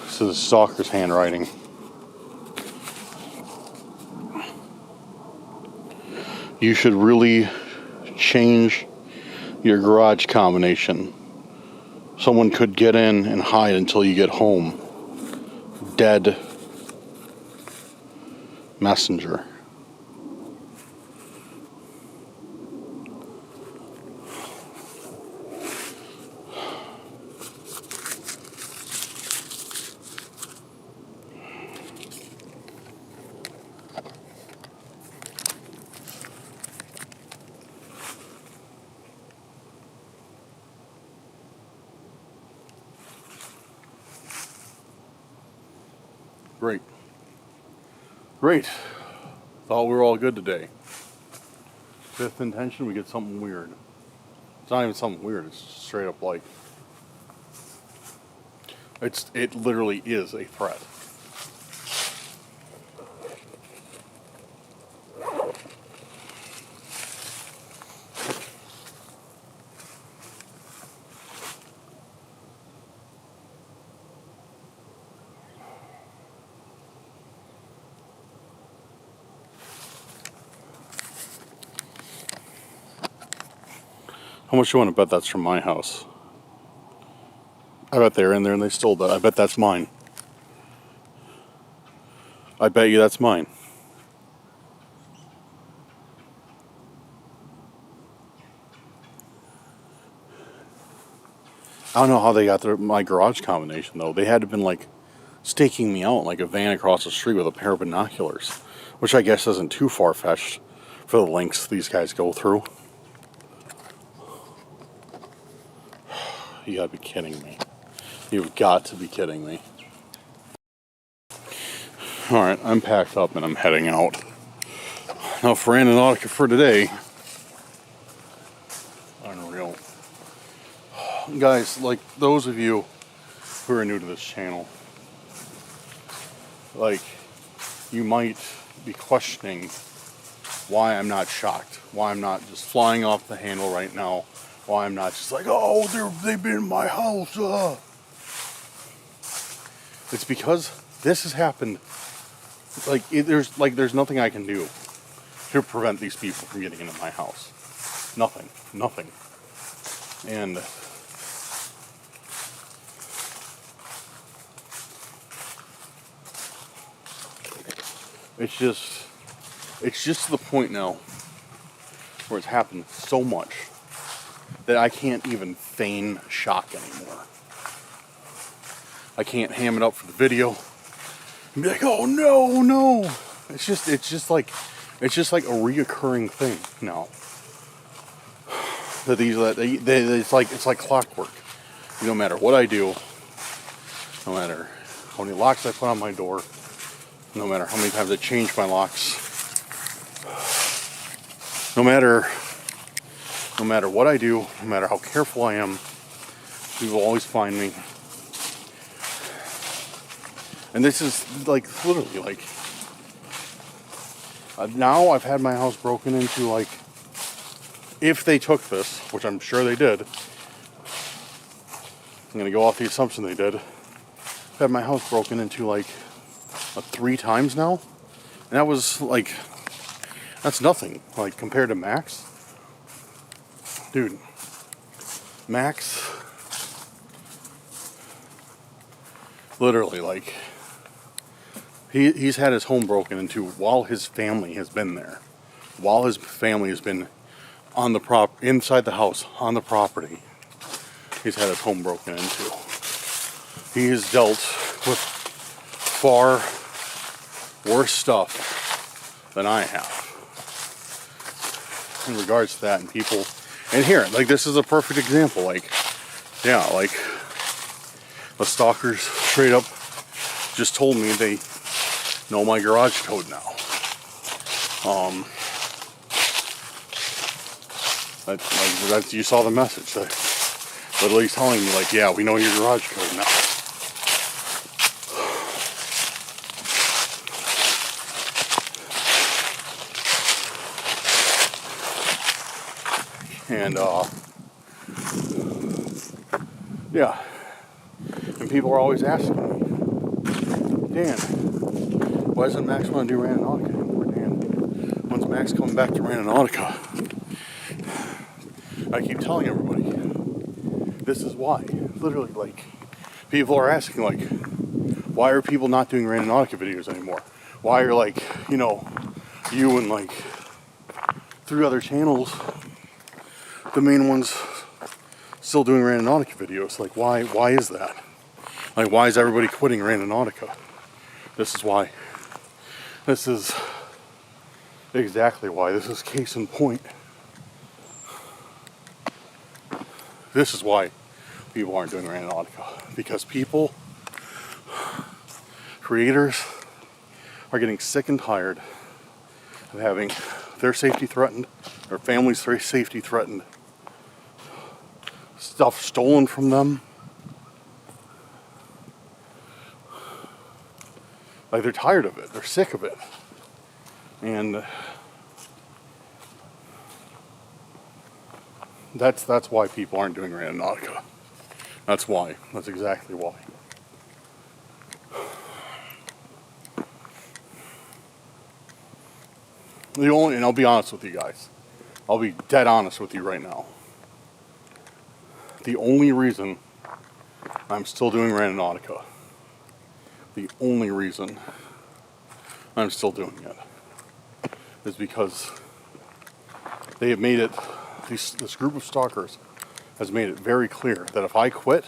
This is Stalker's handwriting. You should really change your garage combination. Someone could get in and hide until you get home. Dead messenger. Great. Great. Thought we were all good today. Fifth intention, we get something weird. It's not even something weird, it's straight up like... It literally is a threat. How much you want to bet that's from my house? I bet they're in there and they stole that. I bet that's mine. I bet you that's mine. I don't know how they got my garage combination though. They had to have been like staking me out like a van across the street with a pair of binoculars, which I guess isn't too far-fetched for the lengths these guys go through. You gotta be kidding me. You've got to be kidding me. Alright, I'm packed up and I'm heading out. Now for Randonautica for today. Unreal. Guys, like those of you who are new to this channel, like, you might be questioning why I'm not shocked. Why I'm not just flying off the handle right now. Why I'm not just like, oh, they've been in my house. It's because this has happened. There's nothing I can do to prevent these people from getting into my house. Nothing. And it's just to the point now where it's happened so much that I can't even feign shock anymore. I can't ham it up for the video and be like, oh no. It's just like a reoccurring thing now. That it's like clockwork. No matter what I do, no matter how many locks I put on my door, no matter how many times I change my locks, no matter what I do, no matter how careful I am, you will always find me. And this is like literally like now I've had my house broken into, like, if they took this, which I'm sure they did, I'm gonna go off the assumption they did. I've had my house broken into like 3 times now, and that was like, that's nothing like compared to Max. Dude, Max, literally, like, he's had his home broken into while his family has been there. While his family has been on the inside the house, on the property, he's had his home broken into. He has dealt with far worse stuff than I have in regards to that, and people. And here, like, this is a perfect example. Like, yeah, like, the stalkers straight up just told me they know my garage code now. That's you saw the message. Literally telling me like, yeah, we know your garage code now. And yeah, and people are always asking me, Dan, why doesn't Max want to do Randonautica anymore, Dan? When's Max coming back to Randonautica? I keep telling everybody, this is why. Literally, like, people are asking, like, why are people not doing Randonautica videos anymore? Why are, like, you know, you and, like, 3 other channels, the main ones, still doing Randonautica videos? Like, why is that? Like, why is everybody quitting Randonautica? This is why. This is exactly why. This is case in point. This is why people aren't doing Randonautica. Because people, creators, are getting sick and tired of having their safety threatened, their family's safety threatened, stuff stolen from them. Like, they're tired of it. They're sick of it. And that's why people aren't doing Randonautica. That's why. That's exactly why. And I'll be honest with you guys. I'll be dead honest with you right now. The only reason I'm still doing Randonautica, the only reason I'm still doing it, is because they have made it, this group of stalkers has made it very clear that if I quit,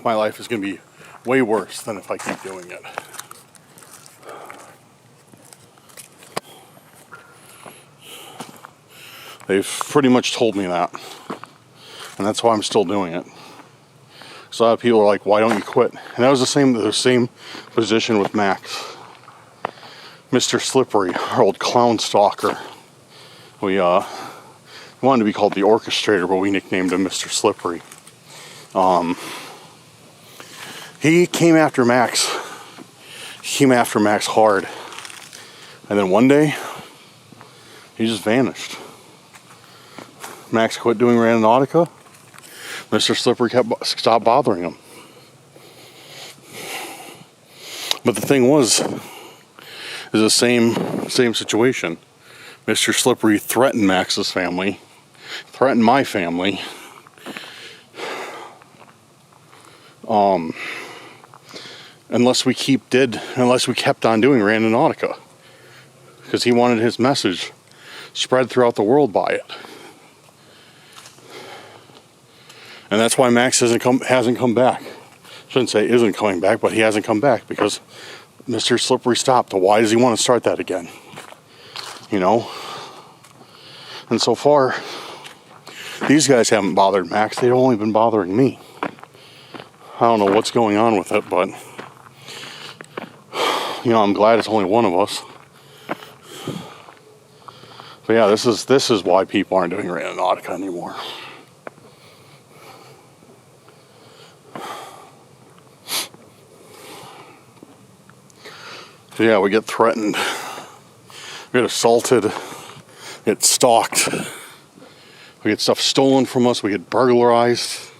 my life is going to be way worse than if I keep doing it. They've pretty much told me that. And that's why I'm still doing it. So a lot of people are like, why don't you quit? And that was the same position with Max. Mr. Slippery, our old clown stalker. We wanted to be called the orchestrator, but we nicknamed him Mr. Slippery. He came after Max. He came after Max hard. And then one day, he just vanished. Max quit doing Randonautica. Mr. Slippery stopped bothering him. But the thing was, is the same situation. Mr. Slippery threatened Max's family, threatened my family. Unless we kept on doing Randonautica, because he wanted his message spread throughout the world by it. And that's why Max hasn't come back. Shouldn't say isn't coming back, but he hasn't come back because Mr. Slippery stopped. Why does he want to start that again? You know? And so far, these guys haven't bothered Max. They've only been bothering me. I don't know what's going on with it, but you know, I'm glad it's only one of us. But yeah, this is why people aren't doing Randonautica anymore. So yeah, we get threatened, we get assaulted, we get stalked, we get stuff stolen from us, we get burglarized.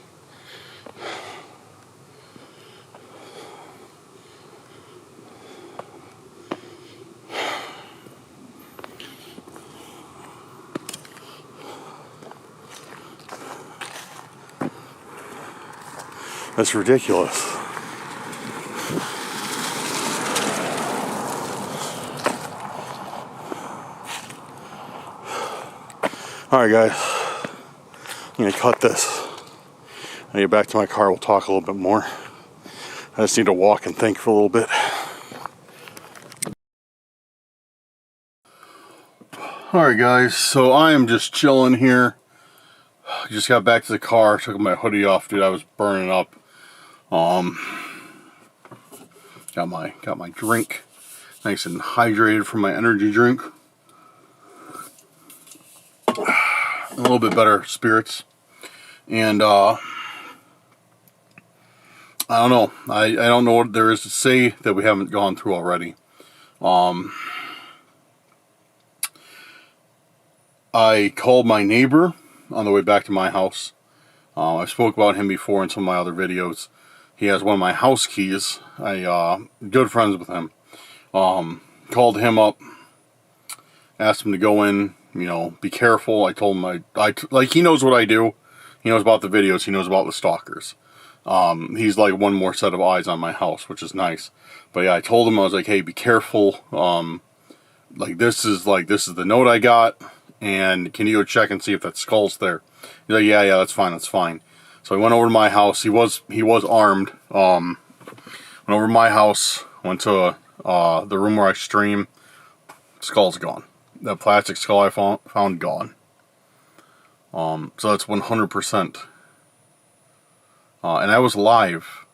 That's ridiculous. Alright guys, I'm going to cut this. I'll get back to my car, we'll talk a little bit more. I just need to walk and think for a little bit. Alright guys, so I am just chilling here. I just got back to the car, took my hoodie off, dude, I was burning up. Got my drink. Nice and hydrated from my energy drink. A little bit better spirits. And I don't know. I don't know what there is to say that we haven't gone through already. I called my neighbor on the way back to my house. I spoke about him before in some of my other videos. He has one of my house keys. I good friends with him. Called him up, asked him to go in, you know, be careful. I told him like he knows what I do. He knows about the videos. He knows about the stalkers. He's like one more set of eyes on my house, which is nice. But yeah, I told him, I was like, hey, be careful. This is the note I got, and can you go check and see if that skull's there? He's like, yeah, that's fine, that's fine. So I went over to my house. He was armed. Went over to my house. Went to the room where I stream. Skull's gone. That plastic skull I found gone. So that's 100%. And I was live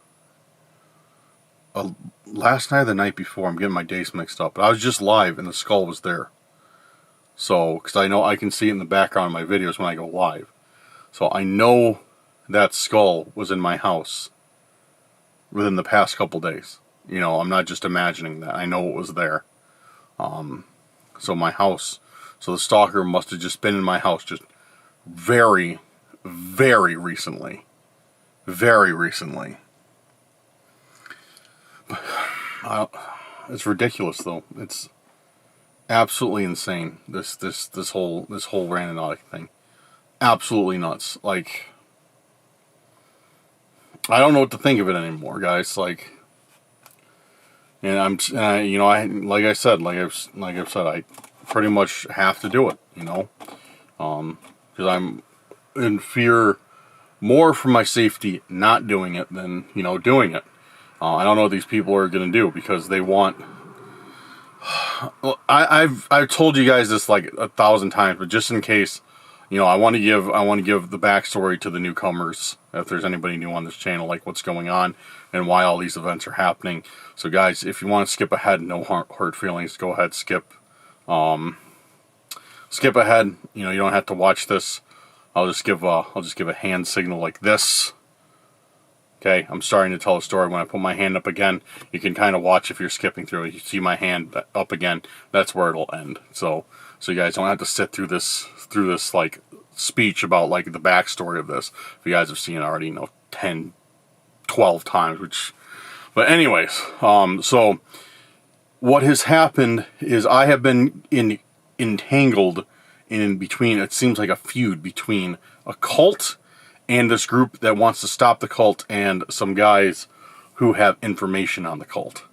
last night or the night before. I'm getting my days mixed up. But I was just live and the skull was there. So, because I know I can see it in the background of my videos when I go live. So I know that skull was in my house within the past couple days. You know, I'm not just imagining that. I know it was there. So my house, so the stalker must have just been in my house just very, very recently. Very recently. It's ridiculous though. It's absolutely insane. This whole Randonautica thing. Absolutely nuts. Like, I don't know what to think of it anymore, guys. Like, and you know, like I've said, I pretty much have to do it. You know, because I'm in fear more for my safety not doing it than, you know, doing it. I don't know what these people are going to do because they want. I've told you guys this like 1,000 times, but just in case, you know, I want to give the backstory to the newcomers, if there's anybody new on this channel, like what's going on and why all these events are happening. So guys, if you want to skip ahead, no hurt feelings, go ahead, skip ahead. You know, you don't have to watch this. I'll just give a hand signal like this. Okay, I'm starting to tell a story. When I put my hand up again, you can kind of watch if you're skipping through it. You see my hand up again, that's where it'll end. So you guys don't have to sit through this like speech about like the backstory of this. If you guys have seen it already, you know, 10, 12 times, but anyways, so what has happened is I have been entangled in between, it seems like a feud between a cult and this group that wants to stop the cult and some guys who have information on the cult.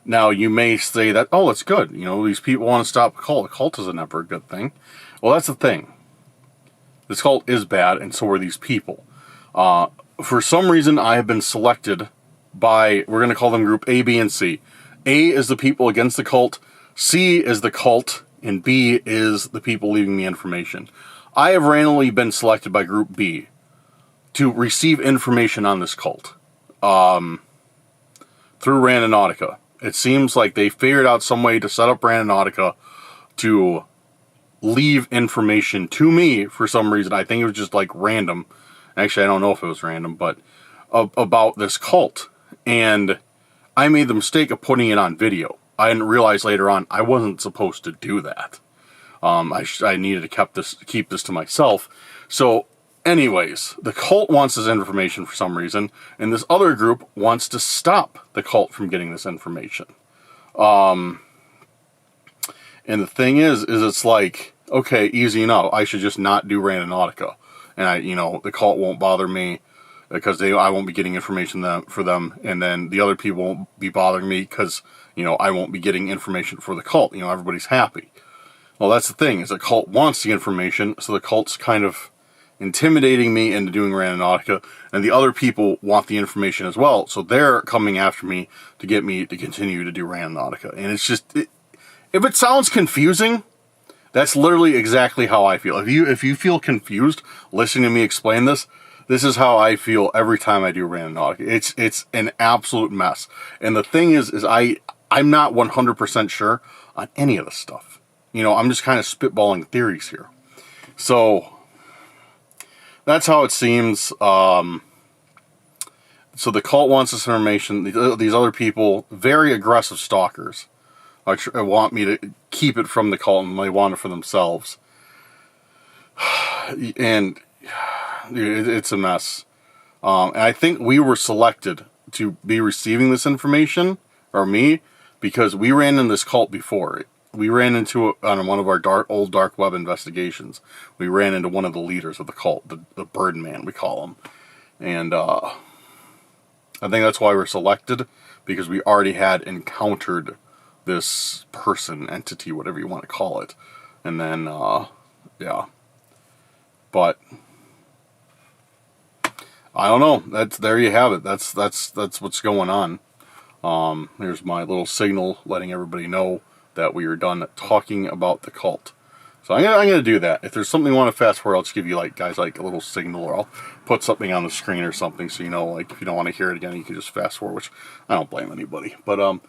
Now you may say that, oh, it's good. You know, these people want to stop a cult. A cult is never a good thing. Well, that's the thing. This cult is bad, and so are these people. For some reason, I have been selected by, we're going to call them group A, B, and C. A is the people against the cult. C is the cult. And B is the people leaving me information. I have randomly been selected by Group B to receive information on this cult through Randonautica. It seems like they figured out some way to set up Randonautica to leave information to me for some reason. I think it was just like random. Actually, I don't know if it was random, but about this cult. And I made the mistake of putting it on video. I didn't realize later on I wasn't supposed to do that. I needed to keep this to myself. So, anyways, the cult wants this information for some reason, and this other group wants to stop the cult from getting this information. And the thing is it's like, okay, easy enough. I should just not do Randonautica, and the cult won't bother me because I won't be getting information for them, and then the other people won't be bothering me because, I won't be getting information for the cult. Everybody's happy. Well, that's the thing, is the cult wants the information, so the cult's kind of intimidating me into doing Randonautica, and the other people want the information as well, so they're coming after me to get me to continue to do Randonautica. And it's just, if it sounds confusing, that's literally exactly how I feel. If you feel confused listening to me explain this, this is how I feel every time I do Randonautica. It's an absolute mess. And the thing is I'm not 100% sure on any of this stuff. You know, I'm just kind of spitballing theories here. So that's how it seems. So the cult wants this information. These other people, very aggressive stalkers, want me to keep it from the cult, and they want it for themselves. And it's a mess. And I think we were selected to be receiving this information, or me, because we ran in this cult before. We ran into it on one of our old dark web investigations. We ran into one of the leaders of the cult, the Birdman, we call him. And I think that's why we're selected, because we already had encountered this person, entity, whatever you want to call it. And then, yeah. But I don't know. There you have it. That's what's going on. Here's my little signal letting everybody know that we are done talking about the cult. So I'm gonna do that. If there's something you want to fast forward, I'll just give you guys a little signal, or I'll put something on the screen or something, so you know, like, if you don't want to hear it again, you can just fast forward, which I don't blame anybody. But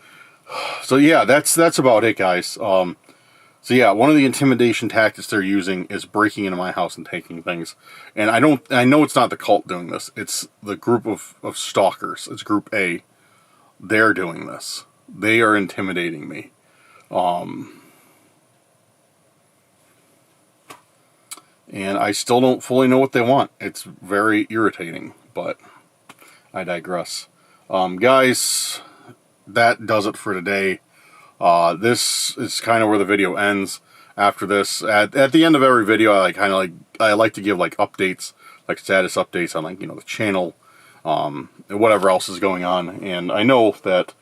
so yeah, that's about it, guys. So yeah, one of the intimidation tactics they're using is breaking into my house and taking things. And I know it's not the cult doing this. It's the group of stalkers. It's Group A. They're doing this. They are intimidating me. And I still don't fully know what they want. It's very irritating, but I digress. Guys, that does it for today. This is kind of where the video ends. After this, at the end of every video, I like to give updates, like status updates on the channel, and whatever else is going on. And I know that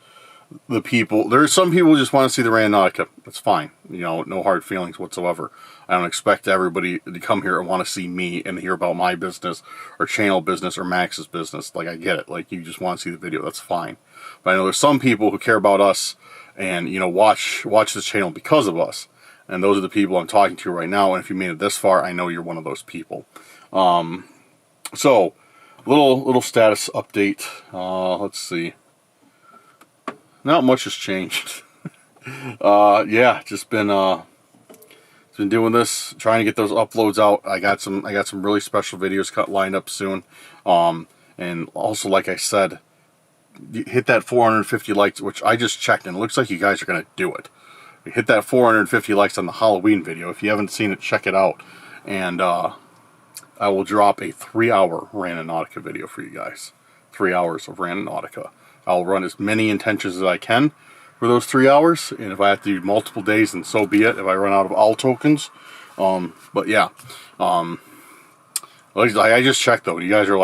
there's some people who just want to see the Randonautica. That's fine. No hard feelings whatsoever. I don't expect everybody to come here and want to see me and hear about my business or channel business or Max's business. I get it. You just want to see the video. That's fine. But I know there's some people who care about us and, watch this channel because of us. And those are the people I'm talking to right now. And if you made it this far, I know you're one of those people. So, little status update. Let's see. Not much has changed. Yeah, just been doing this, trying to get those uploads out. I got some really special videos lined up soon. And also, like I said, hit that 450 likes, which I just checked, and it looks like you guys are gonna do it. Hit that 450 likes on the Halloween video. If you haven't seen it, check it out. And I will drop a 3-hour Randonautica video for you guys. 3 hours of Randonautica. I'll run as many intentions as I can for those 3 hours, and if I have to do multiple days, then so be it. If I run out of all tokens, but yeah, I just checked though. You guys are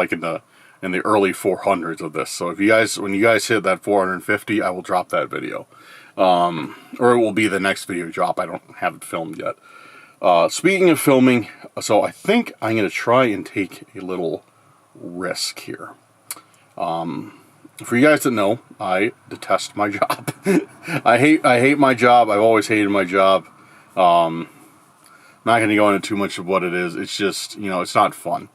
in the early 400s of this. So when you guys hit that 450, I will drop that video, or it will be the next video drop. I don't have it filmed yet. Speaking of filming, so I think I'm gonna try and take a little risk here. For you guys that know, I detest my job. I hate my job. I've always hated my job. I'm not going to go into too much of what it is. It's just, it's not fun.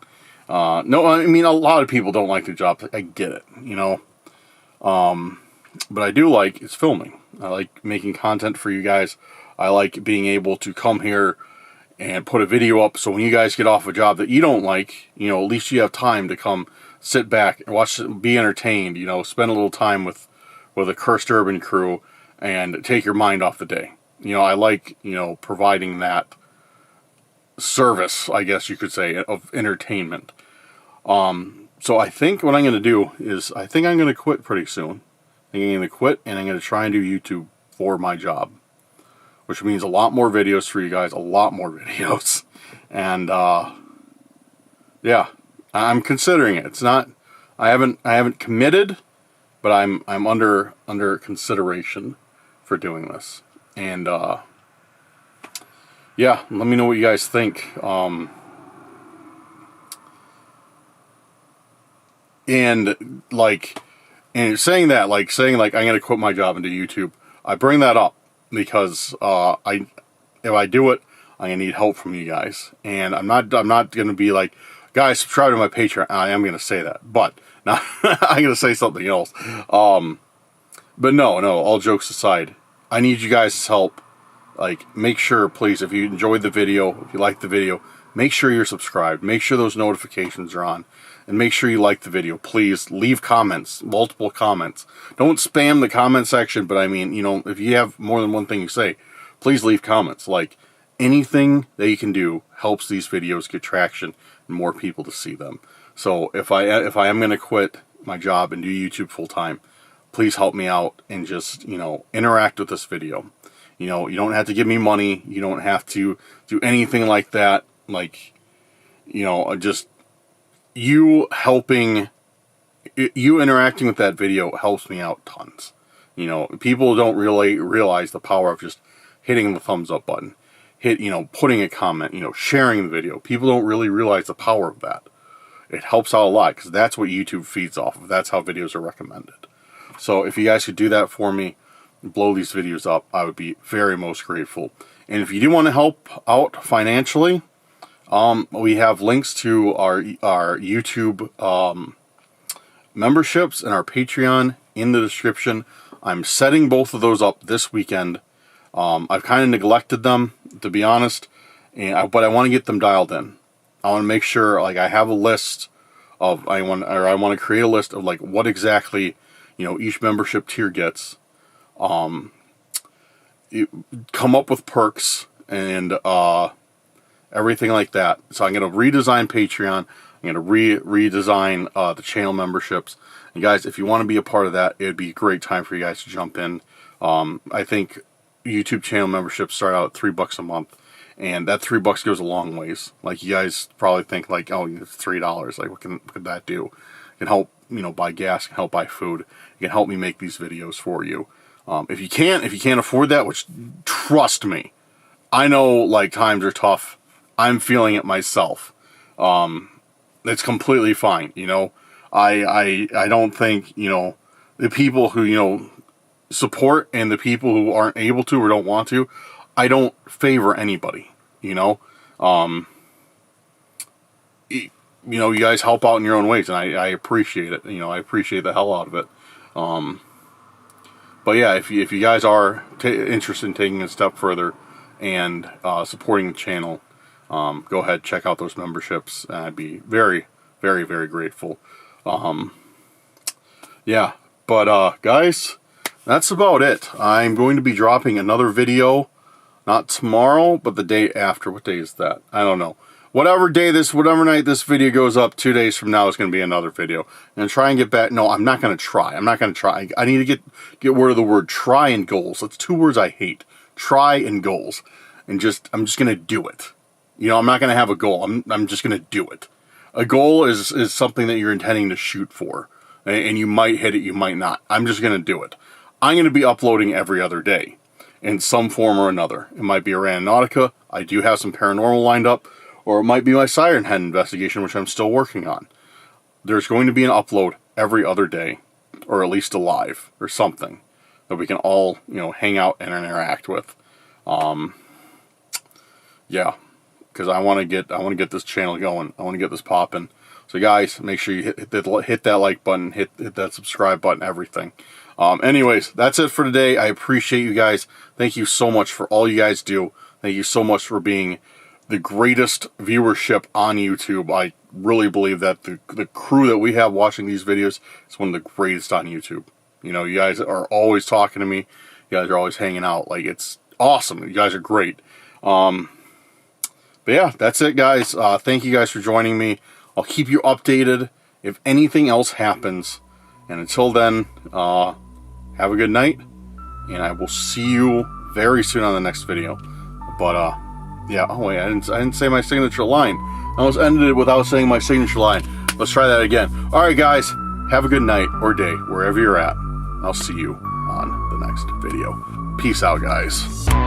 No, I mean, a lot of people don't like their job. I get it, but I do like is filming. I like making content for you guys. I like being able to come here and put a video up, so when you guys get off a job that you don't like, at least you have time to come sit back and watch it, be entertained, spend a little time with a Cursed Urban crew and take your mind off the day. I like, providing that service, I guess you could say, of entertainment. So I think what I'm going to do is, I think I'm going to quit pretty soon. I'm going to quit, and I'm going to try and do YouTube for my job, which means a lot more videos for you guys, a lot more videos. And, yeah. I'm considering it. It's not. I haven't committed, but I'm under consideration for doing this. And yeah, let me know what you guys think. And saying that, I'm gonna quit my job and do YouTube. I bring that up because if I do it, I'm gonna need help from you guys, and I'm not gonna be like, guys, subscribe to my Patreon. I am going to say that, but now I'm going to say something else. But no, all jokes aside, I need you guys' help. Like, make sure, please, if you enjoyed the video, if you liked the video, make sure you're subscribed. Make sure those notifications are on. And make sure you like the video. Please leave comments, multiple comments. Don't spam the comment section, but I mean, you know, if you have more than one thing you say, please leave comments. Like, anything that you can do helps these videos get traction and more people to see them. So if I am going to quit my job and do YouTube full time, please help me out and just, you know, interact with this video. You know, you don't have to give me money. You don't have to do anything like that. Like, you know, just you interacting with that video helps me out tons. You know, people don't really realize the power of just hitting the thumbs up button, you know, putting a comment, you know, sharing the video. People don't really realize the power of that. It helps out a lot because that's what YouTube feeds off of. That's how videos are recommended. So if you guys could do that for me, blow these videos up, I would be very most grateful. And if you do want to help out financially, we have links to our YouTube memberships and our Patreon in the description. I'm setting both of those up this weekend. I've kind of neglected them, to be honest, but I want to get them dialed in. I want to make sure, like, I have a list of, I want to create a list of, like, what exactly, you know, each membership tier gets. Come up with perks and everything like that. So I'm going to redesign Patreon. I'm going to redesign the channel memberships. And guys, if you want to be a part of that, it'd be a great time for you guys to jump in. I think YouTube channel memberships start out at $3 a month. And that $3 goes a long ways. Like, you guys probably think, like, oh, it's $3. Like, what could that do? It can help, you know, buy gas, it can help buy food. It can help me make these videos for you. If you can't afford that, which, trust me, I know, like, times are tough. I'm feeling it myself. It's completely fine, you know. I don't think, you know, the people who, you know, support and the people who aren't able to or don't want to, I don't favor anybody, you know. You know, you guys help out in your own ways, and I appreciate it. You know, I appreciate the hell out of it. But yeah, if you guys are interested in taking a step further and supporting the channel, go ahead, check out those memberships, and I'd be very, very, very grateful. Yeah, but you that's about it. I'm going to be dropping another video, not tomorrow, but the day after. What day is that? I don't know. Whatever night this video goes up, 2 days from now is going to be another video. I'm going to try and get back. No, I'm not going to try. I'm not going to try. I need to get rid of the word try and goals. That's two words I hate. Try and goals. And I'm just going to do it. You know, I'm not going to have a goal. I'm just going to do it. A goal is something that you're intending to shoot for. And you might hit it, you might not. I'm just going to do it. I'm going to be uploading every other day in some form or another. It might be a Randonautica. I do have some paranormal lined up. Or it might be my Siren Head investigation, which I'm still working on. There's going to be an upload every other day. Or at least a live. Or something. That we can all, you know, hang out and interact with. Yeah. Because I want to get this channel going. I want to get this popping. So guys, make sure you hit that like button, hit that subscribe button, everything. Anyways, that's it for today. I appreciate you guys. Thank you so much for all you guys do. Thank you so much for being the greatest viewership on YouTube. I really believe that the crew that we have watching these videos is one of the greatest on YouTube. You know, you guys are always talking to me. You guys are always hanging out. Like, it's awesome. You guys are great. But yeah, that's it, guys. Thank you guys for joining me. I'll keep you updated if anything else happens. And until then, have a good night. And I will see you very soon on the next video. But, yeah, oh wait, I didn't say my signature line. I almost ended it without saying my signature line. Let's try that again. Alright guys, have a good night or day, wherever you're at. I'll see you on the next video. Peace out, guys.